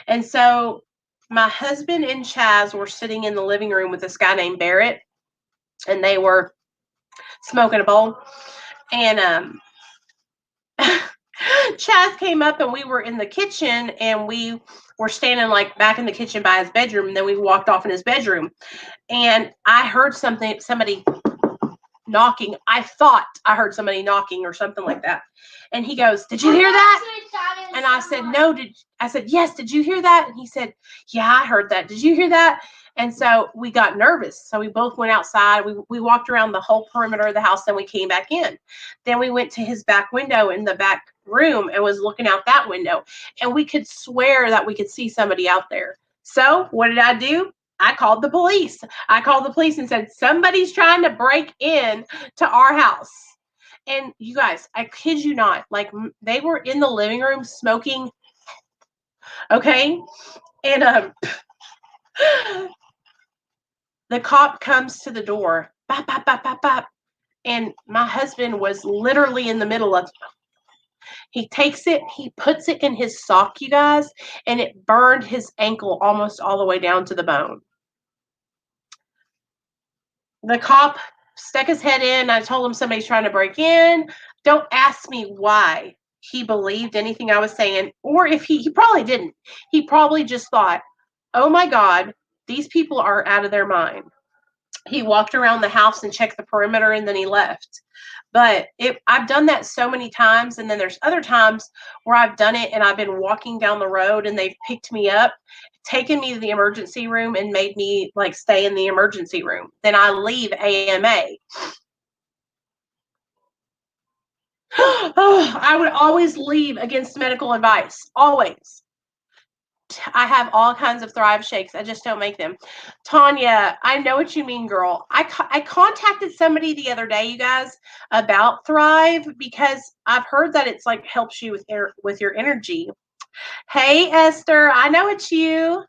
And so my husband and Chaz were sitting in the living room with this guy named Barrett, and they were smoking a bowl. And Chaz came up, and we were in the kitchen, and we were standing like back in the kitchen by his bedroom, and then we walked off in his bedroom. And I heard somebody knocking. I thought I heard somebody knocking or something like that. And he goes, "Did you hear that?" And I said, "No." I said, "Yes, did you hear that?" And he said, "Yeah, I heard that. Did you hear that?" And so we got nervous. So we both went outside. We walked around the whole perimeter of the house, then we came back in. Then we went to his back window in the back room and was looking out that window. And we could swear that we could see somebody out there. So what did I do? I called the police. I called the police and said, somebody's trying to break in to our house. And you guys, I kid you not, like they were in the living room smoking. Okay. And the cop comes to the door. Bop, bop, bop, bop, bop. And my husband was literally in the middle of, he takes it, he puts it in his sock, you guys, and it burned his ankle almost all the way down to the bone. The cop stuck his head in. I told him somebody's trying to break in. Don't ask me why. he believed anything I was saying, or if he probably didn't. He probably just thought, oh my God, these people are out of their mind. He walked around the house and checked the perimeter and then he left. But I've done that so many times. And then there's other times where I've done it and I've been walking down the road and they've picked me up, taken me to the emergency room and made me like stay in the emergency room. Then I leave AMA. Oh, I would always leave against medical advice. Always. I have all kinds of Thrive shakes. I just don't make them. Tanya, I know what you mean, girl. I contacted somebody the other day, you guys, about Thrive because I've heard that it's like helps you with your energy. Hey, Esther, I know it's you.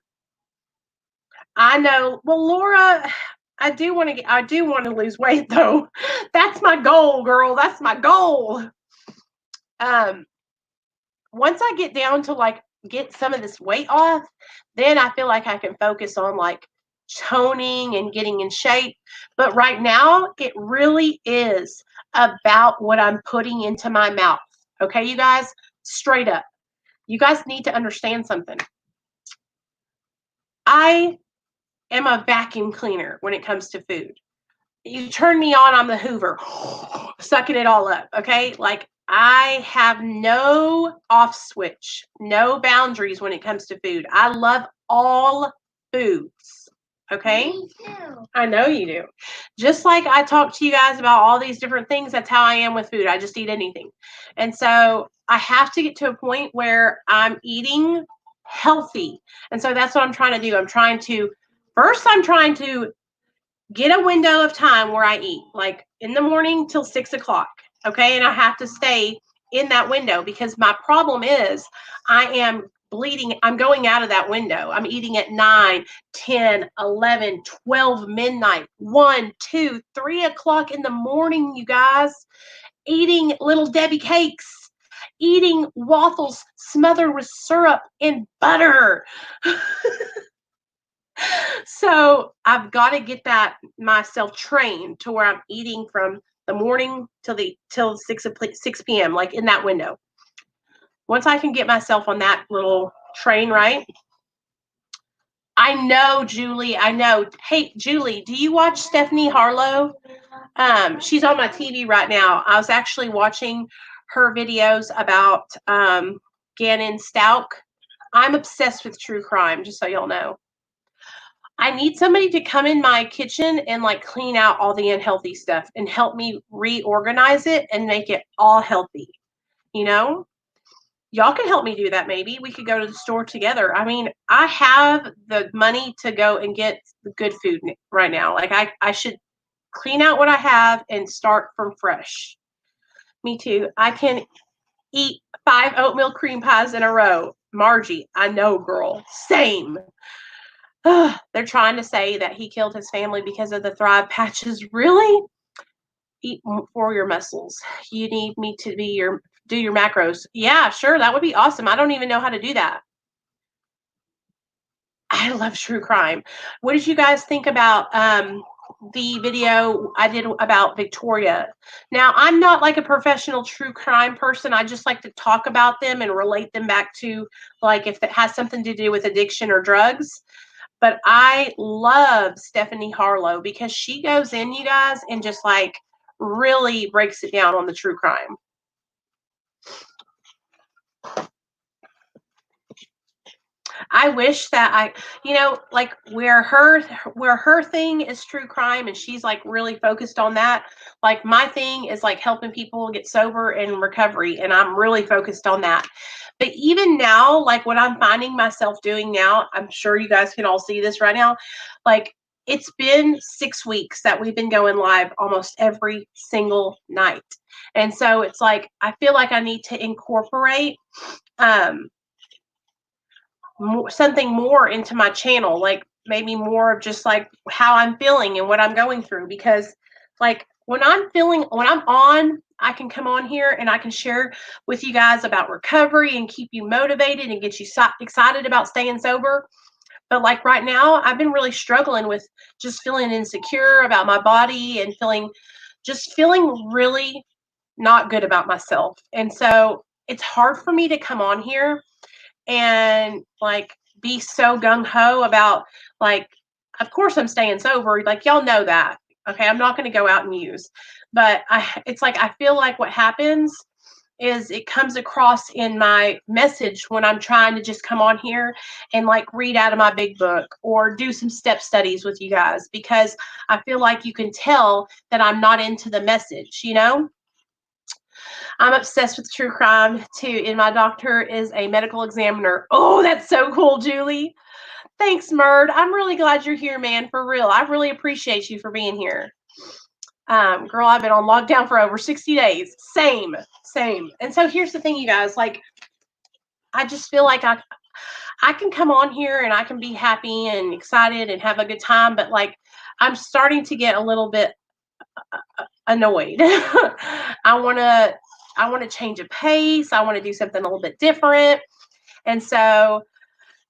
I know. Well, Laura, I do want to lose weight though. That's my goal, girl. That's my goal. Once I get down to like get some of this weight off, then I feel like I can focus on like toning and getting in shape. But right now, it really is about what I'm putting into my mouth. Okay, you guys, straight up. You guys need to understand something. I am a vacuum cleaner when it comes to food. You turn me on, I'm the Hoover, sucking it all up. Okay, like I have no off switch, no boundaries when it comes to food. I love all foods. Okay? Me too. I know you do. Just like I talk to you guys about all these different things, that's how I am with food. I just eat anything. And so I have to get to a point where I'm eating healthy. And so that's what I'm trying to do. I'm trying to get a window of time where I eat, like in the morning till 6 o'clock. Okay. And I have to stay in that window because my problem is I am bleeding. I'm going out of that window. I'm eating at 9, 10, 11, 12 midnight, 1, 2, 3 o'clock in the morning, you guys, eating little Debbie cakes, eating waffles smothered with syrup and butter. So I've got to get that myself trained to where I'm eating from the morning till 6 p.m. like in that window. Once I can get myself on that little train, right? I know, Julie. I know. Hey, Julie, do you watch Stephanie Harlow? She's on my TV right now. I was actually watching her videos about Gannon Stauch. I'm obsessed with true crime, just so y'all know. I need somebody to come in my kitchen and like clean out all the unhealthy stuff and help me reorganize it and make it all healthy. You know, y'all can help me do that. Maybe we could go to the store together. I mean, I have the money to go and get the good food right now. Like I should clean out what I have and start from fresh. Me too. I can eat 5 oatmeal cream pies in a row. Margie, I know, girl. Same. They're trying to say that he killed his family because of the Thrive patches. Really? Eat for your muscles. You need me to do your macros. Yeah, sure. That would be awesome. I don't even know how to do that. I love true crime. What did you guys think about the video I did about Victoria? Now, I'm not like a professional true crime person. I just like to talk about them and relate them back to like if it has something to do with addiction or drugs. But I love Stephanie Harlow because she goes in, you guys, and just like really breaks it down on the true crime. I wish that like where her thing is true crime and she's like really focused on that. Like my thing is like helping people get sober and recovery, and I'm really focused on that. But even now, like what I'm finding myself doing now, I'm sure you guys can all see this right now. Like it's been 6 weeks that we've been going live almost every single night. And so it's like I feel like I need to incorporate something more into my channel, like maybe more of just like how I'm feeling and what I'm going through, because like when I'm on, I can come on here and I can share with you guys about recovery and keep you motivated and get you excited about staying sober. But like right now, I've been really struggling with just feeling insecure about my body and feeling really not good about myself. And so it's hard for me to come on here and like be so gung-ho about like, of course I'm staying sober, like y'all know that. Okay, I'm not going to go out and use. But it's like I feel like what happens is it comes across in my message when I'm trying to just come on here and like read out of my big book or do some step studies with you guys, because I feel like you can tell that I'm not into the message, you know? I'm obsessed with true crime too, and my doctor is a medical examiner. Oh, that's so cool, Julie. Thanks, Murd. I'm really glad you're here, man, for real. I really appreciate you for being here. Girl, I've been on lockdown for over 60 days. Same. And so here's the thing, you guys, like, I just feel like I can come on here and I can be happy and excited and have a good time, but like I'm starting to get a little bit annoyed. I want to change a pace. I want to do something a little bit different. And so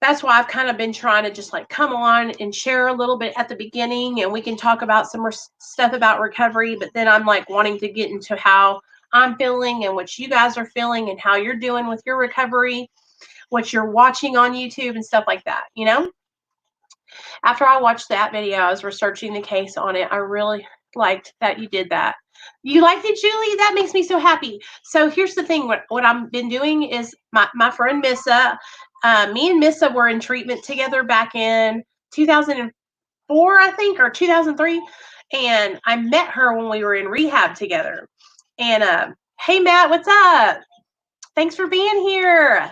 that's why I've kind of been trying to just like come on and share a little bit at the beginning, and we can talk about some more stuff about recovery, but then I'm like wanting to get into how I'm feeling and what you guys are feeling and how you're doing with your recovery, what you're watching on YouTube and stuff like that, you know? After I watched that video, I was researching the case on it. I really liked that you did that. You liked it, Julie? That makes me so happy. So here's the thing. What I've been doing is my friend Missa, me and Missa were in treatment together back in 2004, I think, or 2003. And I met her when we were in rehab together. And hey, Matt, what's up? Thanks for being here.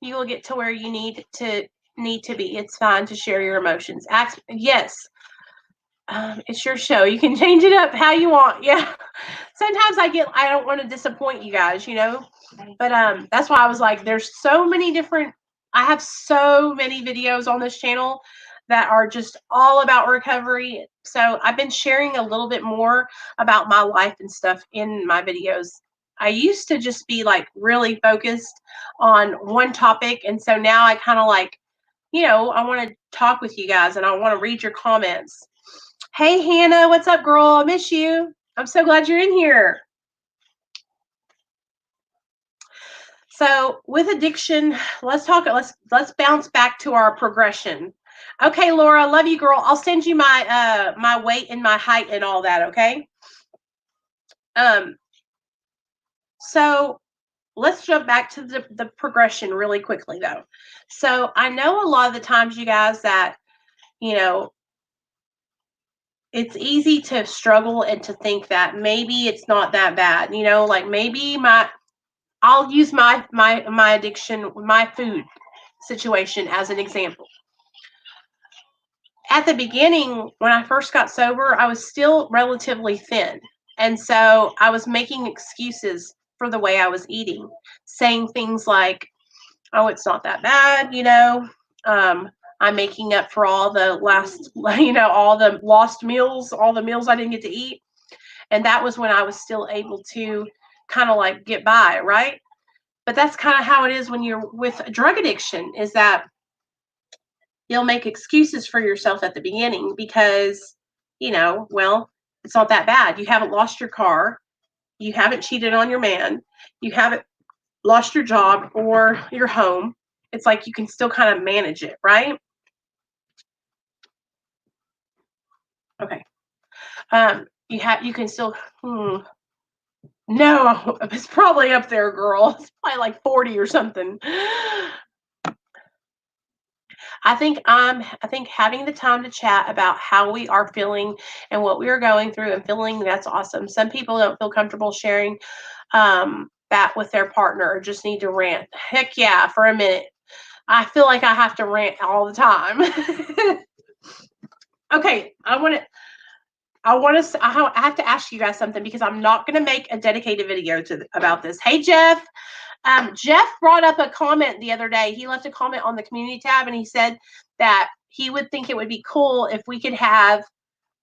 You will get to where you need to be. It's fine to share your emotions. Yes. It's your show. You can change it up how you want. Yeah. Sometimes I don't want to disappoint you guys, you know, but that's why I was like, there's so many different, I have so many videos on this channel that are just all about recovery. So I've been sharing a little bit more about my life and stuff in my videos. I used to just be like really focused on one topic. And so now I kind of like, you know, I want to talk with you guys and I want to read your comments. Hey, Hannah, what's up, girl? I miss you. I'm so glad you're in here. So with addiction, let's bounce back to our progression. Okay, Laura, love you, girl. I'll send you my my weight and my height and all that, okay? So let's jump back to the progression really quickly though. So I know a lot of the times, you guys, that, you know, it's easy to struggle and to think that maybe it's not that bad, you know, like maybe I'll use my addiction, my food situation as an example. At the beginning, when I first got sober, I was still relatively thin. And so I was making excuses for the way I was eating, saying things like, oh, it's not that bad, you know. I'm making up for all the all the lost meals, all the meals I didn't get to eat. And that was when I was still able to kind of like get by, right? But that's kind of how it is when you're with a drug addiction, is that you'll make excuses for yourself at the beginning because, you know, well, it's not that bad. You haven't lost your car. You haven't cheated on your man. You haven't lost your job or your home. It's like you can still kind of manage it, right? Okay. You can still, no, it's probably up there, girl. It's probably like 40 or something. I think having the time to chat about how we are feeling and what we are going through and feeling, that's awesome. Some people don't feel comfortable sharing that with their partner or just need to rant. Heck yeah, for a minute. I feel like I have to rant all the time. Okay, I have to ask you guys something because I'm not going to make a dedicated video about this. Hey, Jeff. Jeff brought up a comment the other day. He left a comment on the community tab and he said that he would think it would be cool if we could have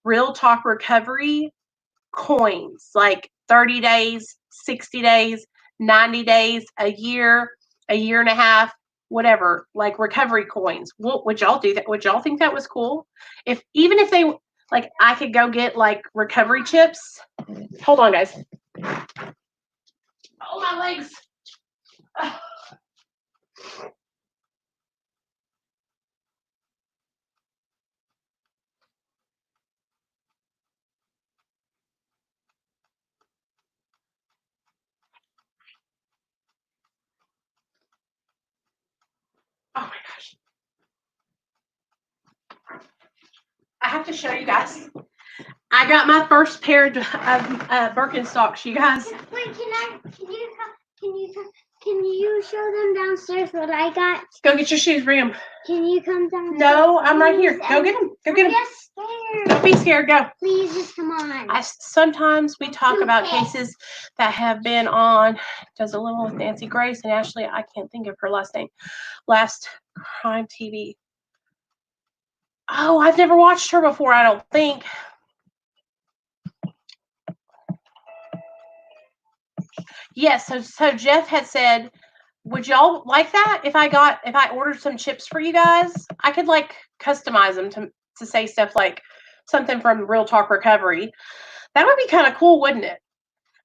Real Talk Recovery coins, like 30 days, 60 days, 90 days, a year and a half, whatever, like recovery coins. Would y'all do that? Would y'all think that was cool? Even if they, like, I could go get like recovery chips. Hold on, guys. Oh, my legs. Oh my gosh. I have to show you guys. I got my first pair of Birkenstocks, you guys. Wait, can you show them downstairs what I got? Go get your shoes, bring them. Can you come downstairs? No, I'm right here. Go get them. Go get them. Scared. Don't be scared. Go. Please, just come on. Sometimes we talk about cases that have been on. Does a little with Nancy Grace and Ashley. I can't think of her last name. Last Crime TV. Oh, I've never watched her before. I don't think. Yes. So Jeff had said, would y'all like that if I ordered some chips for you guys? I could like customize them to say stuff like something from Real Talk Recovery. That would be kind of cool, wouldn't it?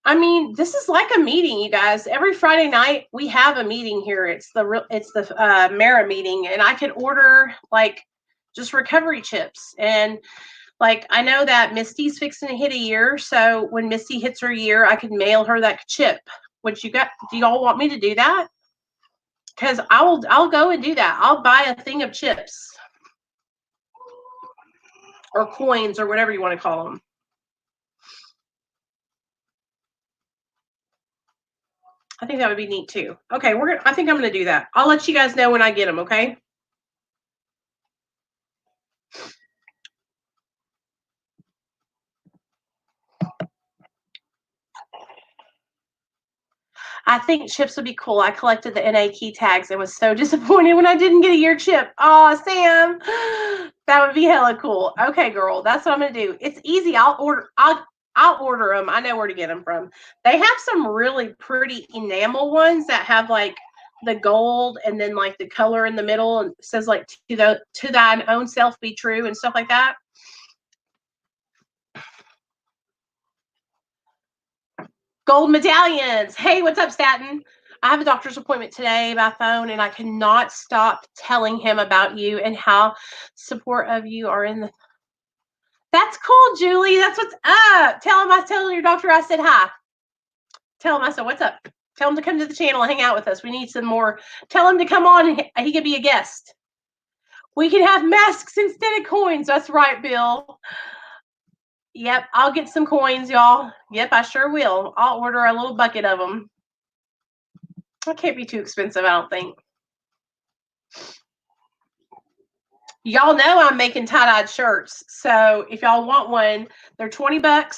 I mean, this is like a meeting, you guys. Every Friday night we have a meeting here. It's the Mara meeting, and I could order like just recovery chips. And like I know that Misty's fixing to hit a year, so when Misty hits her year, I could mail her that chip. Do y'all want me to do that? Because I'll go and do that. I'll buy a thing of chips or coins or whatever you want to call them. I think that would be neat too. Okay, I think I'm gonna do that. I'll let you guys know when I get them, okay? I think chips would be cool. I collected the NA key tags and was so disappointed when I didn't get a year chip. Oh, Sam, that would be hella cool. Okay, girl, that's what I'm gonna do. It's easy. I'll order them. I know where to get them from. They have some really pretty enamel ones that have like the gold and then like the color in the middle and says like to thine own self be true and stuff like that. Gold medallions. Hey, what's up, Staten? I have a doctor's appointment today by phone, and I cannot stop telling him about you and how support of you are in the. That's cool, Julie. That's what's up. Tell your doctor I said hi. Tell him I said what's up. Tell him to come to the channel and hang out with us. We need some more. Tell him to come on and he could be a guest. We can have masks instead of coins. That's right, Bill. Yep, I'll get some coins, y'all. Yep, I sure will. I'll order a little bucket of them. That can't be too expensive, I don't think. Y'all know I'm making tie-dyed shirts. So if y'all want one, they're $20.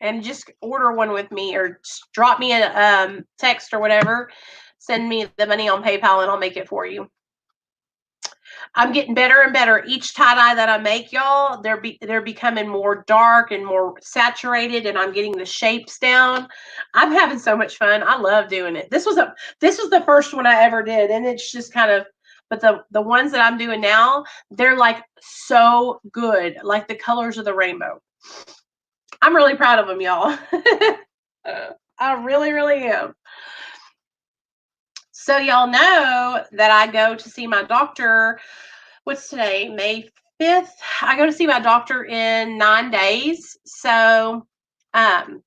And just order one with me or drop me a text or whatever. Send me the money on PayPal and I'll make it for you. I'm getting better and better. Each tie-dye that I make, y'all, they're becoming more dark and more saturated, and I'm getting the shapes down. I'm having so much fun. I love doing it. This was the first one I ever did, and it's just kind of, but the ones that I'm doing now, they're like so good, like the colors of the rainbow. I'm really proud of them, y'all. I really, really am. So y'all know that I go to see my doctor. What's today? May 5th. I go to see my doctor in 9 days. So 9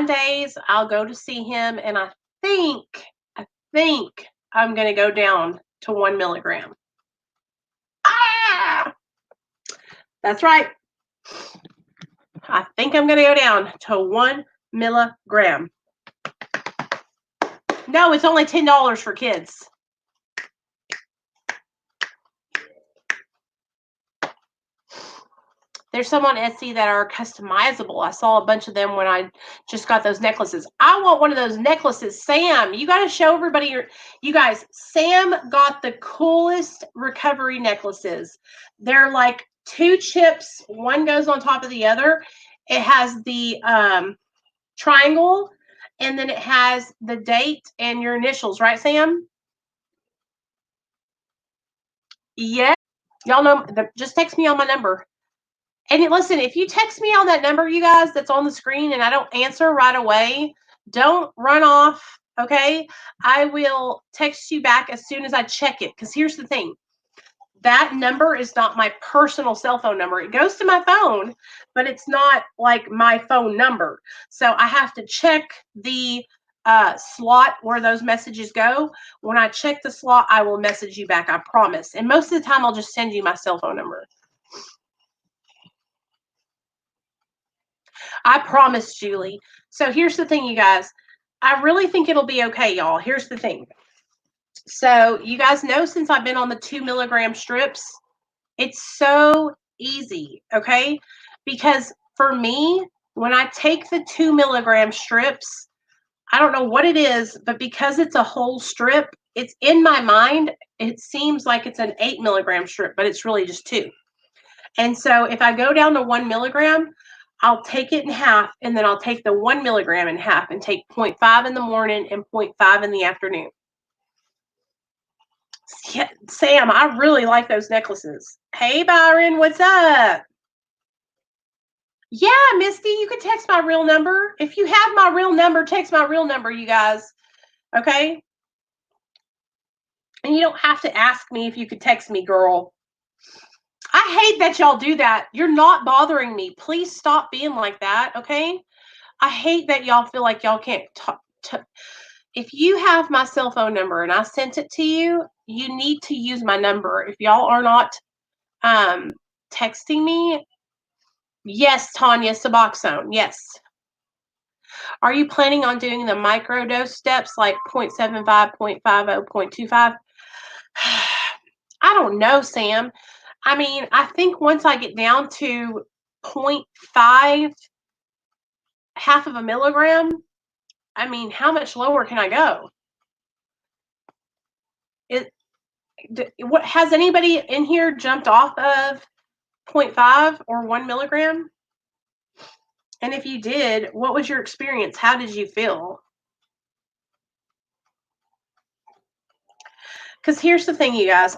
days I'll go to see him, and I think I'm going to go down to 1 milligram. That's right. I think I'm going to go down to 1 milligram. No, it's only $10 for kids. There's some on Etsy that are customizable. I saw a bunch of them when I just got those necklaces. I want one of those necklaces. Sam, you got to show everybody you guys, Sam got the coolest recovery necklaces. They're like 2 chips. One goes on top of the other. It has the triangle, and then it has the date and your initials, right, Sam? Yes. Y'all know, just text me on my number. And listen, if you text me on that number, you guys, that's on the screen and I don't answer right away, don't run off, okay? I will text you back as soon as I check it. Because here's the thing. That number is not my personal cell phone number. It goes to my phone, but it's not like my phone number. So I have to check the slot where those messages go. When I check the slot, I will message you back, I promise. And most of the time, I'll just send you my cell phone number. I promise, Julie. So here's the thing, you guys. I really think it'll be okay, y'all. Here's the thing. So you guys know, since I've been on the 2 milligram strips, it's so easy, okay? Because for me, when I take the 2 milligram strips, I don't know what it is, but because it's a whole strip, it's in my mind, it seems like it's an 8 milligram strip, but it's really just 2. And so if I go down to 1 milligram, I'll take it in half, and then I'll take the 1 milligram in half and take 0.5 in the morning and 0.5 in the afternoon. Yeah, Sam, I really like those necklaces. Hey, Byron, what's up? Yeah, Misty, you can text my real number. If you have my real number, text my real number, you guys. Okay? And you don't have to ask me if you could text me, girl. I hate that y'all do that. You're not bothering me. Please stop being like that, okay? I hate that y'all feel like y'all can't talk. If you have my cell phone number and I sent it to you, you need to use my number. If y'all are not texting me, yes, Tanya, Suboxone, yes. Are you planning on doing the microdose steps like 0.75, 0.50, 0.25? I don't know, Sam. I mean, I think once I get down to 0.5, half of a milligram, I mean, how much lower can I go? What has anybody in here jumped off of 0.5 or 1 milligram? And if you did, what was your experience? How did you feel? Because here's the thing, you guys.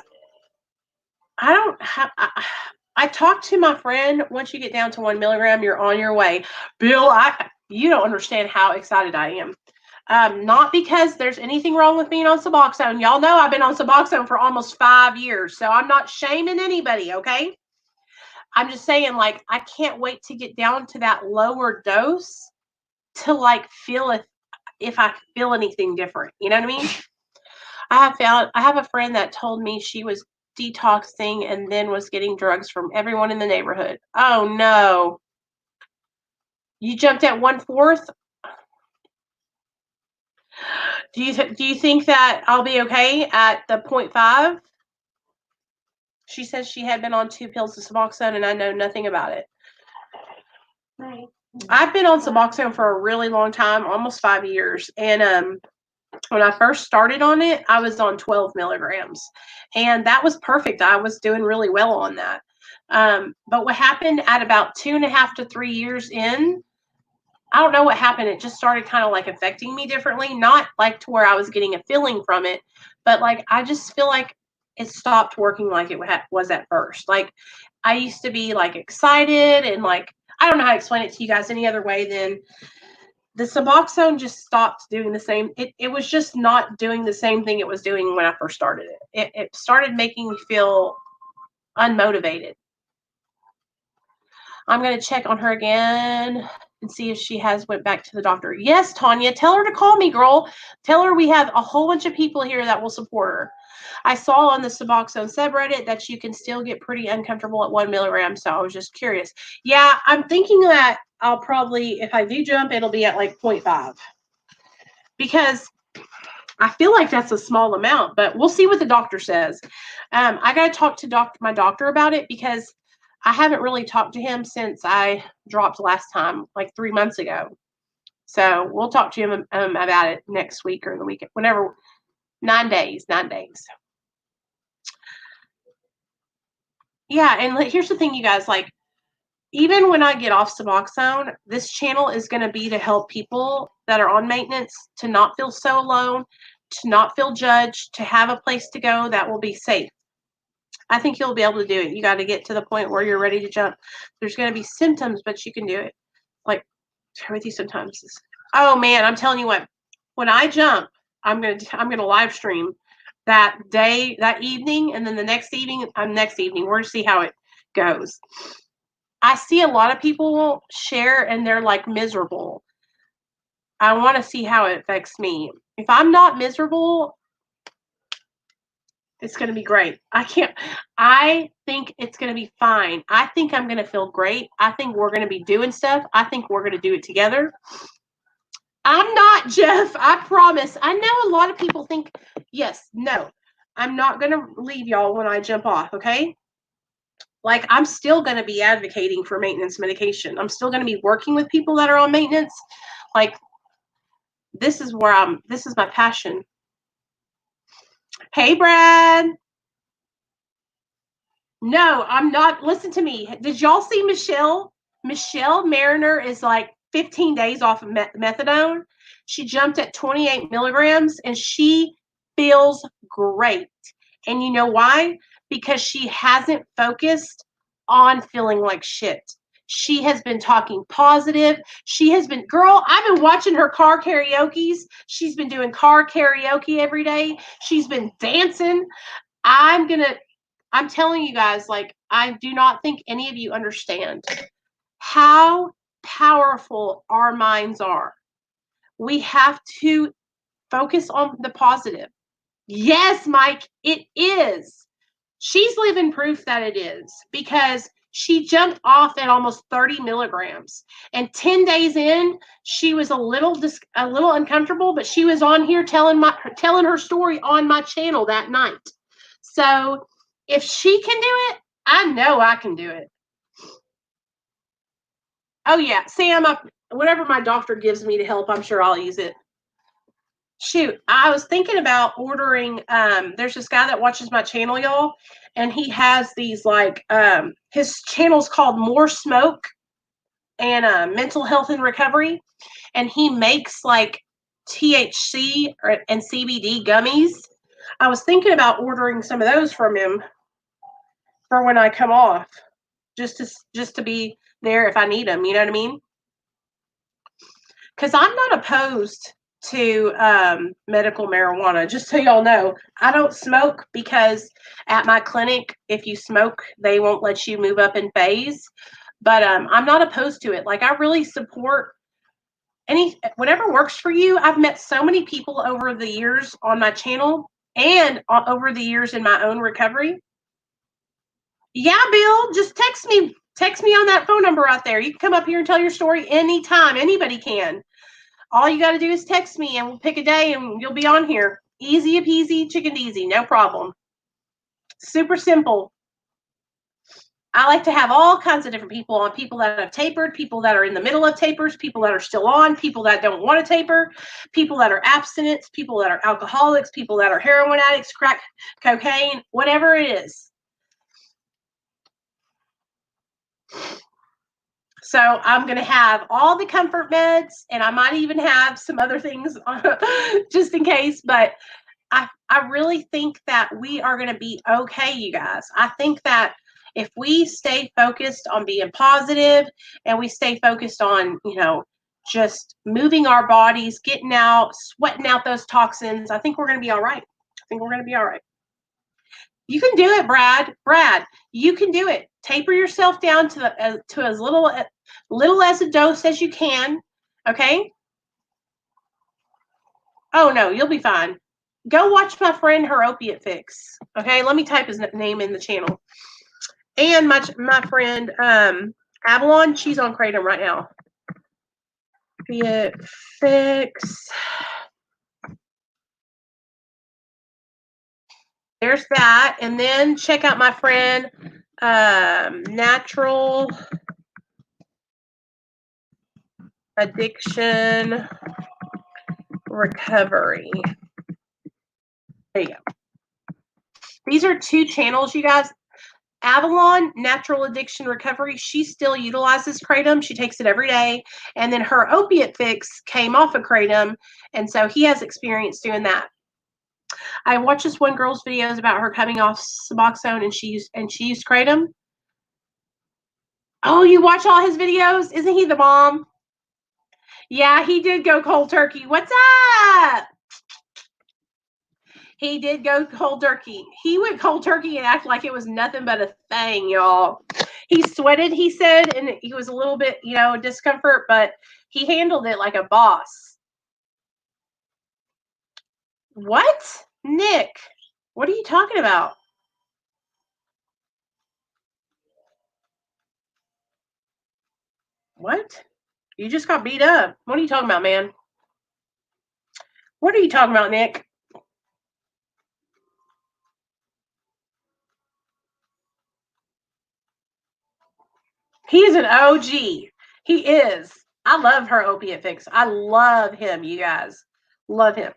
I talked to my friend. Once you get down to 1 milligram, you're on your way. Bill, you don't understand how excited I am. Not because there's anything wrong with being on Suboxone. Y'all know I've been on Suboxone for almost 5 years, so I'm not shaming anybody, okay? I'm just saying, like, I can't wait to get down to that lower dose to, like, feel if I feel anything different. You know what I mean? I have a friend that told me she was detoxing and then was getting drugs from everyone in the neighborhood. Oh no. You jumped at 1/4? Do you think that I'll be okay at the 0.5? She says she had been on 2 pills of Suboxone and I know nothing about it. Right. I've been on Suboxone for a really long time, almost 5 years. And when I first started on it, I was on 12 milligrams. And that was perfect. I was doing really well on that. But what happened at about 2.5 to 3 years in, I don't know what happened. It just started kind of like affecting me differently. Not like to where I was getting a feeling from it, but like I just feel like it stopped working like it was at first. Like I used to be like excited and like, I don't know how to explain it to you guys any other way than the Suboxone just stopped doing the same. It was just not doing the same thing it was doing when I first started it. It started making me feel unmotivated. I'm going to check on her again and see if she has went back to the doctor. Yes, Tanya, tell her to call me, girl. Tell her we have a whole bunch of people here that will support her. I saw on the Suboxone subreddit that you can still get pretty uncomfortable at 1 milligram, so I was just curious. Yeah, I'm thinking that I'll probably, if I do jump, it'll be at like 0.5 because I feel like that's a small amount, but we'll see what the doctor says. I got to talk to my doctor about it because I haven't really talked to him since I dropped last time, like 3 months ago. So we'll talk to him about it next week or the weekend, whenever. 9 days. Yeah, and here's the thing, you guys. Like, even when I get off Suboxone, this channel is going to be to help people that are on maintenance to not feel so alone, to not feel judged, to have a place to go that will be safe. I think you'll be able to do it. You got to get to the point where you're ready to jump. There's going to be symptoms, but you can do it. Like, share with you sometimes. Oh man, I'm telling you what. When I jump, I'm gonna live stream that day, that evening, and then the next evening. We're gonna see how it goes. I see a lot of people share and they're like miserable. I want to see how it affects me. If I'm not miserable, it's going to be great. I think it's going to be fine. I think I'm going to feel great. I think we're going to be doing stuff. I think we're going to do it together. I'm not, Jeff. I promise. I know a lot of people think, yes, no. I'm not going to leave y'all when I jump off, okay? Like, I'm still going to be advocating for maintenance medication. I'm still going to be working with people that are on maintenance. Like, this is my passion. Hey, Brad. No, I'm not. Listen to me. Did y'all see Michelle? Michelle Mariner is like 15 days off of methadone. She jumped at 28 milligrams and she feels great. And you know why? Because she hasn't focused on feeling like shit. She has been talking positive. She has been, girl, I've been watching her car karaoke's. She's been doing car karaoke every day. She's been dancing. I'm telling you guys, like, I do not think any of you understand how powerful our minds are. We have to focus on the positive. Yes, Mike, it is. She's living proof that it is because she jumped off at almost 30 milligrams. And 10 days in, she was a little uncomfortable, but she was on here telling her story on my channel that night. So if she can do it, I know I can do it. Oh yeah, Sam, whatever my doctor gives me to help, I'm sure I'll use it. Shoot, I was thinking about ordering. There's this guy that watches my channel, y'all, and he has these like his channel's called More Smoke and Mental Health and Recovery, and he makes like THC and CBD gummies. I was thinking about ordering some of those from him for when I come off, just to be there if I need them. You know what I mean? Because I'm not opposed to medical marijuana. Just so y'all know, I don't smoke because at my clinic, if you smoke, they won't let you move up in phase. But I'm not opposed to it. Like, I really support whatever works for you. I've met so many people over the years on my channel and over the years in my own recovery. Yeah, Bill, just text me. Text me on that phone number out there. You can come up here and tell your story anytime. Anybody can. All you got to do is text me and we'll pick a day and you'll be on here. Easy peasy, chicken easy, no problem. Super simple. I like to have all kinds of different people on, people that have tapered, people that are in the middle of tapers, people that are still on, people that don't want to taper, people that are abstinents, people that are alcoholics, people that are heroin addicts, crack cocaine, whatever it is. So I'm going to have all the comfort meds, and I might even have some other things just in case. But I really think that we are going to be okay, you guys. I think that if we stay focused on being positive and we stay focused on, just moving our bodies, getting out, sweating out those toxins, I think we're going to be all right. You can do it, Brad. Brad, you can do it. Taper yourself down to as little as a dose as you can. Okay? Oh no, you'll be fine. Go watch my friend Her Opiate Fix. Okay, let me type his name in the channel. And my friend Avalon, she's on Kratom right now. Opiate Fix. There's that. And then check out my friend Natural Addiction Recovery. There you go. These are two channels, you guys. Avalon, Natural Addiction Recovery, she still utilizes Kratom. She takes it every day. And then Her Opiate Fix came off of Kratom, and so he has experience doing that. I watched this one girl's videos about her coming off Suboxone and she used kratom. Oh, you watch all his videos? Isn't he the bomb? Yeah, he did go cold turkey. What's up? He did go cold turkey. He went cold turkey and acted like it was nothing but a thing, y'all. He sweated, he said, and he was a little bit, discomfort, but he handled it like a boss. What? Nick, what are you talking about? What? You just got beat up. What are you talking about, man? What are you talking about, Nick? He's an OG. He is. I love her opiate fix. I love him, you guys. Love him.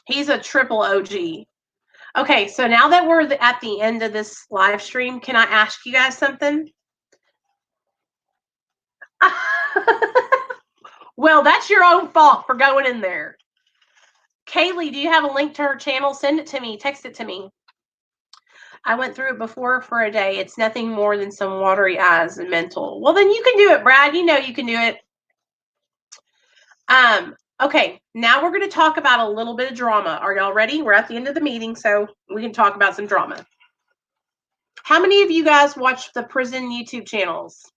He's a triple OG. Okay, so now that we're at the end of this live stream, can I ask you guys something? Well, that's your own fault for going in there. Kaylee, do you have a link to her channel? Send it to me. Text it to me. I went through it before for a day. It's nothing more than some watery eyes and mental. Well, then you can do it, Brad. You know you can do it. Okay, now we're going to talk about a little bit of drama. Are y'all ready? We're at the end of the meeting, so we can talk about some drama. How many of you guys watch the prison YouTube channels?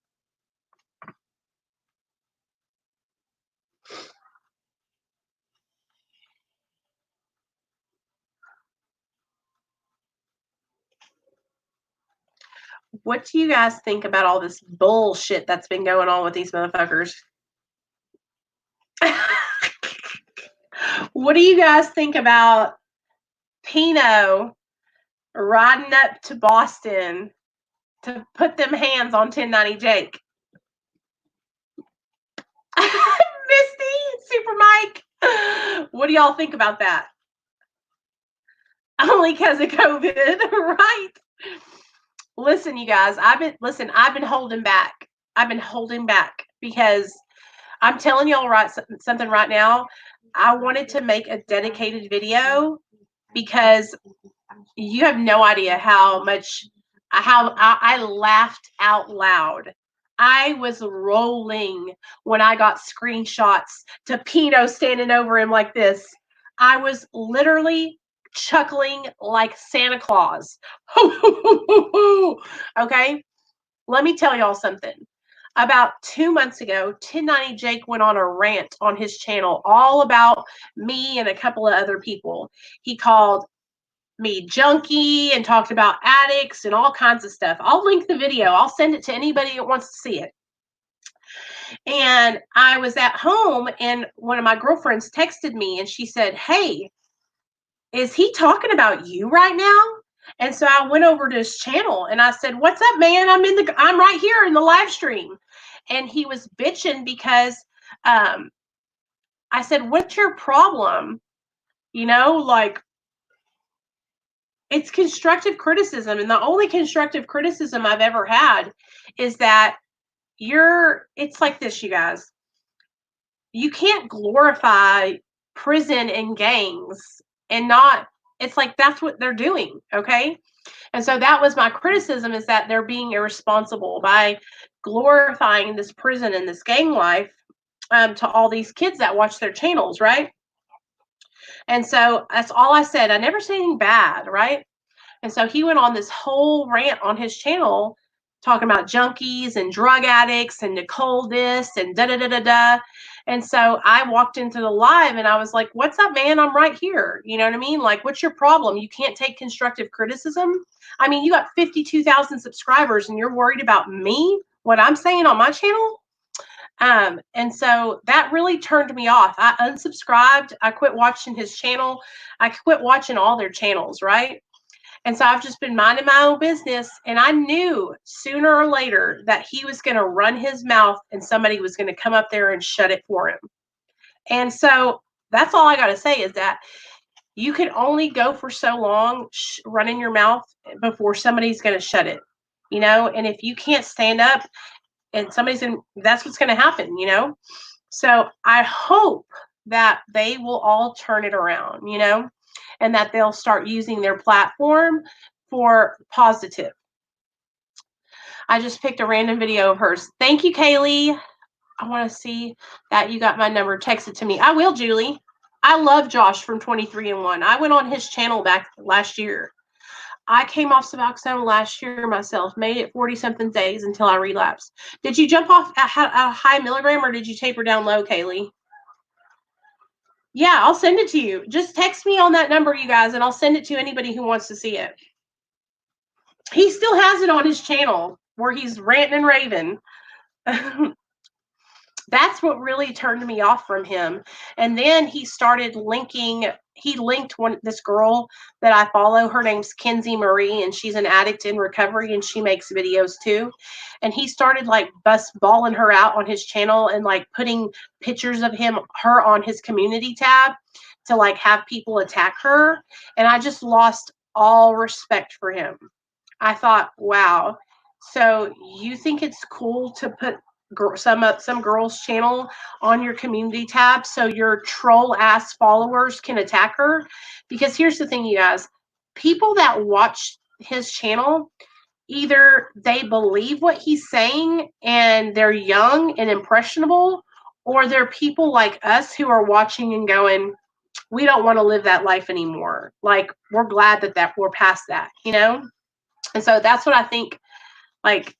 What do you guys think about all this bullshit that's been going on with these motherfuckers? What do you guys think about Pino riding up to Boston to put them hands on 1090 Jake? Misty, Super Mike, what do y'all think about that? Only because of COVID, right? Listen, you guys, I've been holding back. I've been holding back because I'm telling y'all something right now. I wanted to make a dedicated video because you have no idea how I laughed out loud. I was rolling when I got screenshots to Pino standing over him like this. I was literally chuckling like Santa Claus. Okay, let me tell y'all something. About 2 months ago, 1090 Jake went on a rant on his channel all about me and a couple of other people. He called me junkie and talked about addicts and all kinds of stuff. I'll link the video. I'll send it to anybody that wants to see it. And I was at home and one of my girlfriends texted me and she said, "Hey, is he talking about you right now?" And so I went over to his channel and I said, "What's up, man? I'm right here in the live stream." And he was bitching because I said, "What's your problem?" Like, it's constructive criticism. And the only constructive criticism I've ever had is that it's like this, you guys. You can't glorify prison and gangs and not, it's like that's what they're doing, okay? And so that was my criticism, is that they're being irresponsible by glorifying this prison and this gang life to all these kids that watch their channels, right? And so that's all I said. I never said anything bad, right? And so he went on this whole rant on his channel talking about junkies and drug addicts and Nicole this and da da da da da. And so I walked into the live and I was like, "What's up, man? I'm right here." You know what I mean? Like, what's your problem? You can't take constructive criticism? I mean, you got 52,000 subscribers and you're worried about me, what I'm saying on my channel? And so that really turned me off. I unsubscribed. I quit watching his channel. I quit watching all their channels, right? And so I've just been minding my own business. And I knew sooner or later that he was going to run his mouth and somebody was going to come up there and shut it for him. And so that's all I got to say, is that you can only go for so long running your mouth before somebody's going to shut it, and if you can't stand up and that's what's going to happen, So I hope that they will all turn it around, and that they'll start using their platform for positive. I just picked a random video of hers. Thank you, Kaylee. I want to see that you got my number. Text it to me. I will, Julie. I love Josh from 23andMe. I went on his channel back last year. I came off Suboxone last year myself, made it 40-something days until I relapsed. Did you jump off at a high milligram, or did you taper down low, Kaylee? Yeah, I'll send it to you. Just text me on that number, you guys, and I'll send it to anybody who wants to see it. He still has it on his channel where he's ranting and raving. That's what really turned me off from him. And then he started linked this girl that I follow. Her name's Kenzie Marie, and she's an addict in recovery, and she makes videos too. And he started like balling her out on his channel and like putting pictures of her on his community tab to like have people attack her. And I just lost all respect for him. I thought, wow. So you think it's cool to put some girl's channel on your community tab so your troll ass followers can attack her? Because here's the thing, you guys, people that watch his channel, either they believe what he's saying and they're young and impressionable, or they're people like us who are watching and going, we don't want to live that life anymore. Like, we're glad that we're past that, you know? And so that's what I think, like,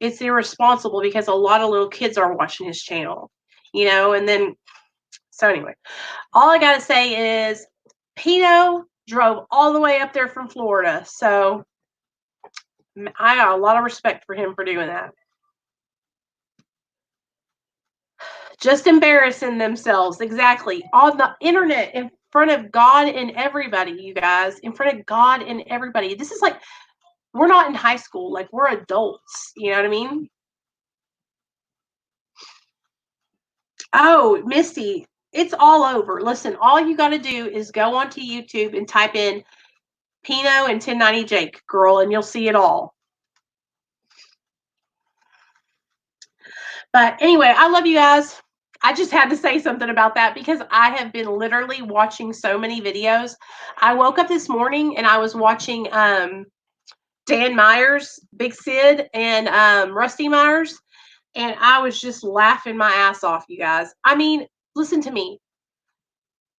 it's irresponsible because a lot of little kids are watching his channel, you know? And then, so anyway, all I got to say is Pino drove all the way up there from Florida. So I got a lot of respect for him for doing that. Just embarrassing themselves. Exactly. On the internet, in front of God and everybody, you guys, in front of God and everybody. This is like, we're not in high school. Like, we're adults. You know what I mean? Oh, Misty, it's all over. Listen, all you got to do is go onto YouTube and type in Pino and 1090 Jake, girl, and you'll see it all. But anyway, I love you guys. I just had to say something about that because I have been literally watching so many videos. I woke up this morning and I was watching Dan Myers, Big Sid, and Rusty Myers, and I was just laughing my ass off, you guys. I mean, listen to me.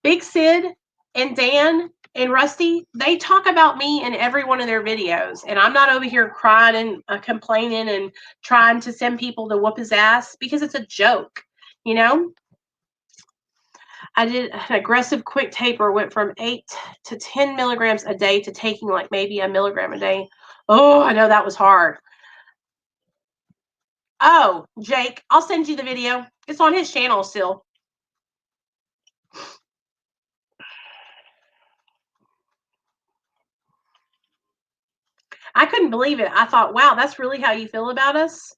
Big Sid and Dan and Rusty, they talk about me in every one of their videos. And I'm not over here crying and complaining and trying to send people to whoop his ass because it's a joke, you know? I did an aggressive quick taper, went from 8 to 10 milligrams a day to taking like maybe a milligram a day. Oh, I know that was hard. Oh, Jake, I'll send you the video. It's on his channel still. I couldn't believe it. I thought, wow, that's really how you feel about us?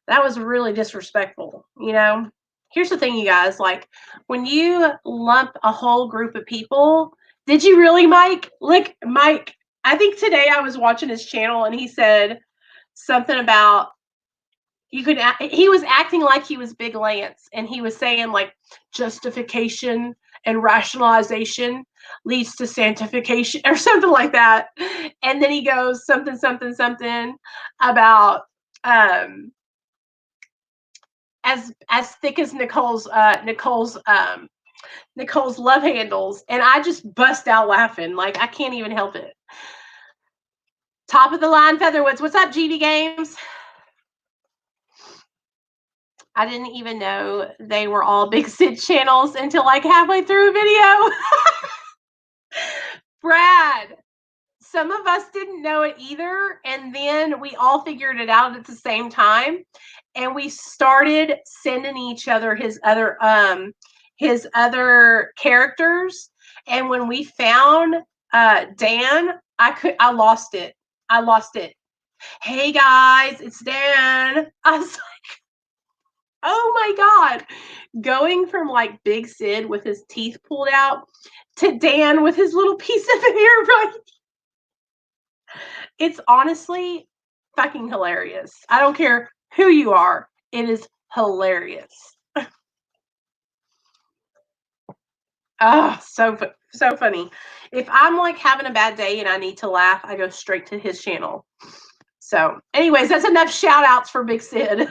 That was really disrespectful, you know? Here's the thing, you guys, like, when you lump a whole group of people, did you really, Mike? Look, Mike, I think today I was watching his channel and he said something about he was acting like he was Big Lance, and he was saying like justification and rationalization leads to sanctification or something like that. And then he goes something about as thick as Nicole's love handles, and I just bust out laughing. Like, I can't even help it. Top of the line Featherwoods. What's up, GD Games? I didn't even know they were all Big Sid channels until like halfway through a video. Brad, some of us didn't know it either, and then we all figured it out at the same time, and we started sending each other his other characters. And when we found Dan, I lost it. Hey guys, it's Dan. I was like, oh my God. Going from like Big Sid with his teeth pulled out to Dan with his little piece of hair right. It's honestly fucking hilarious. I don't care who you are. It is hilarious. Oh, so funny. If I'm like having a bad day and I need to laugh, I go straight to his channel. So, anyways, that's enough shout outs for Big Sid.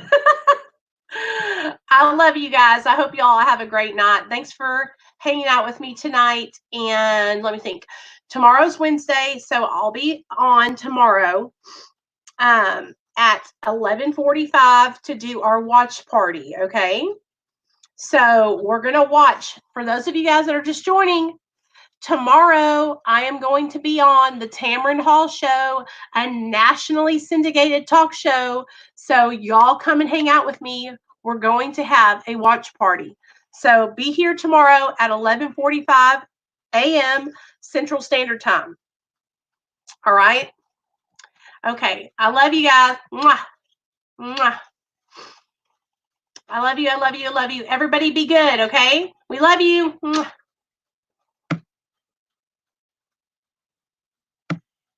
I love you guys. I hope you all have a great night. Thanks for hanging out with me tonight. And let me think. Tomorrow's Wednesday, so I'll be on tomorrow at 11:45 to do our watch party. Okay. So we're going to watch. For those of you guys that are just joining, tomorrow I am going to be on the Tamron Hall Show, a nationally syndicated talk show. So y'all come and hang out with me. We're going to have a watch party. So be here tomorrow at 11:45 a.m. Central Standard Time. All right. Okay. I love you guys. Mwah. Mwah. I love you. I love you. I love you. Everybody be good. Okay. We love you. Mwah.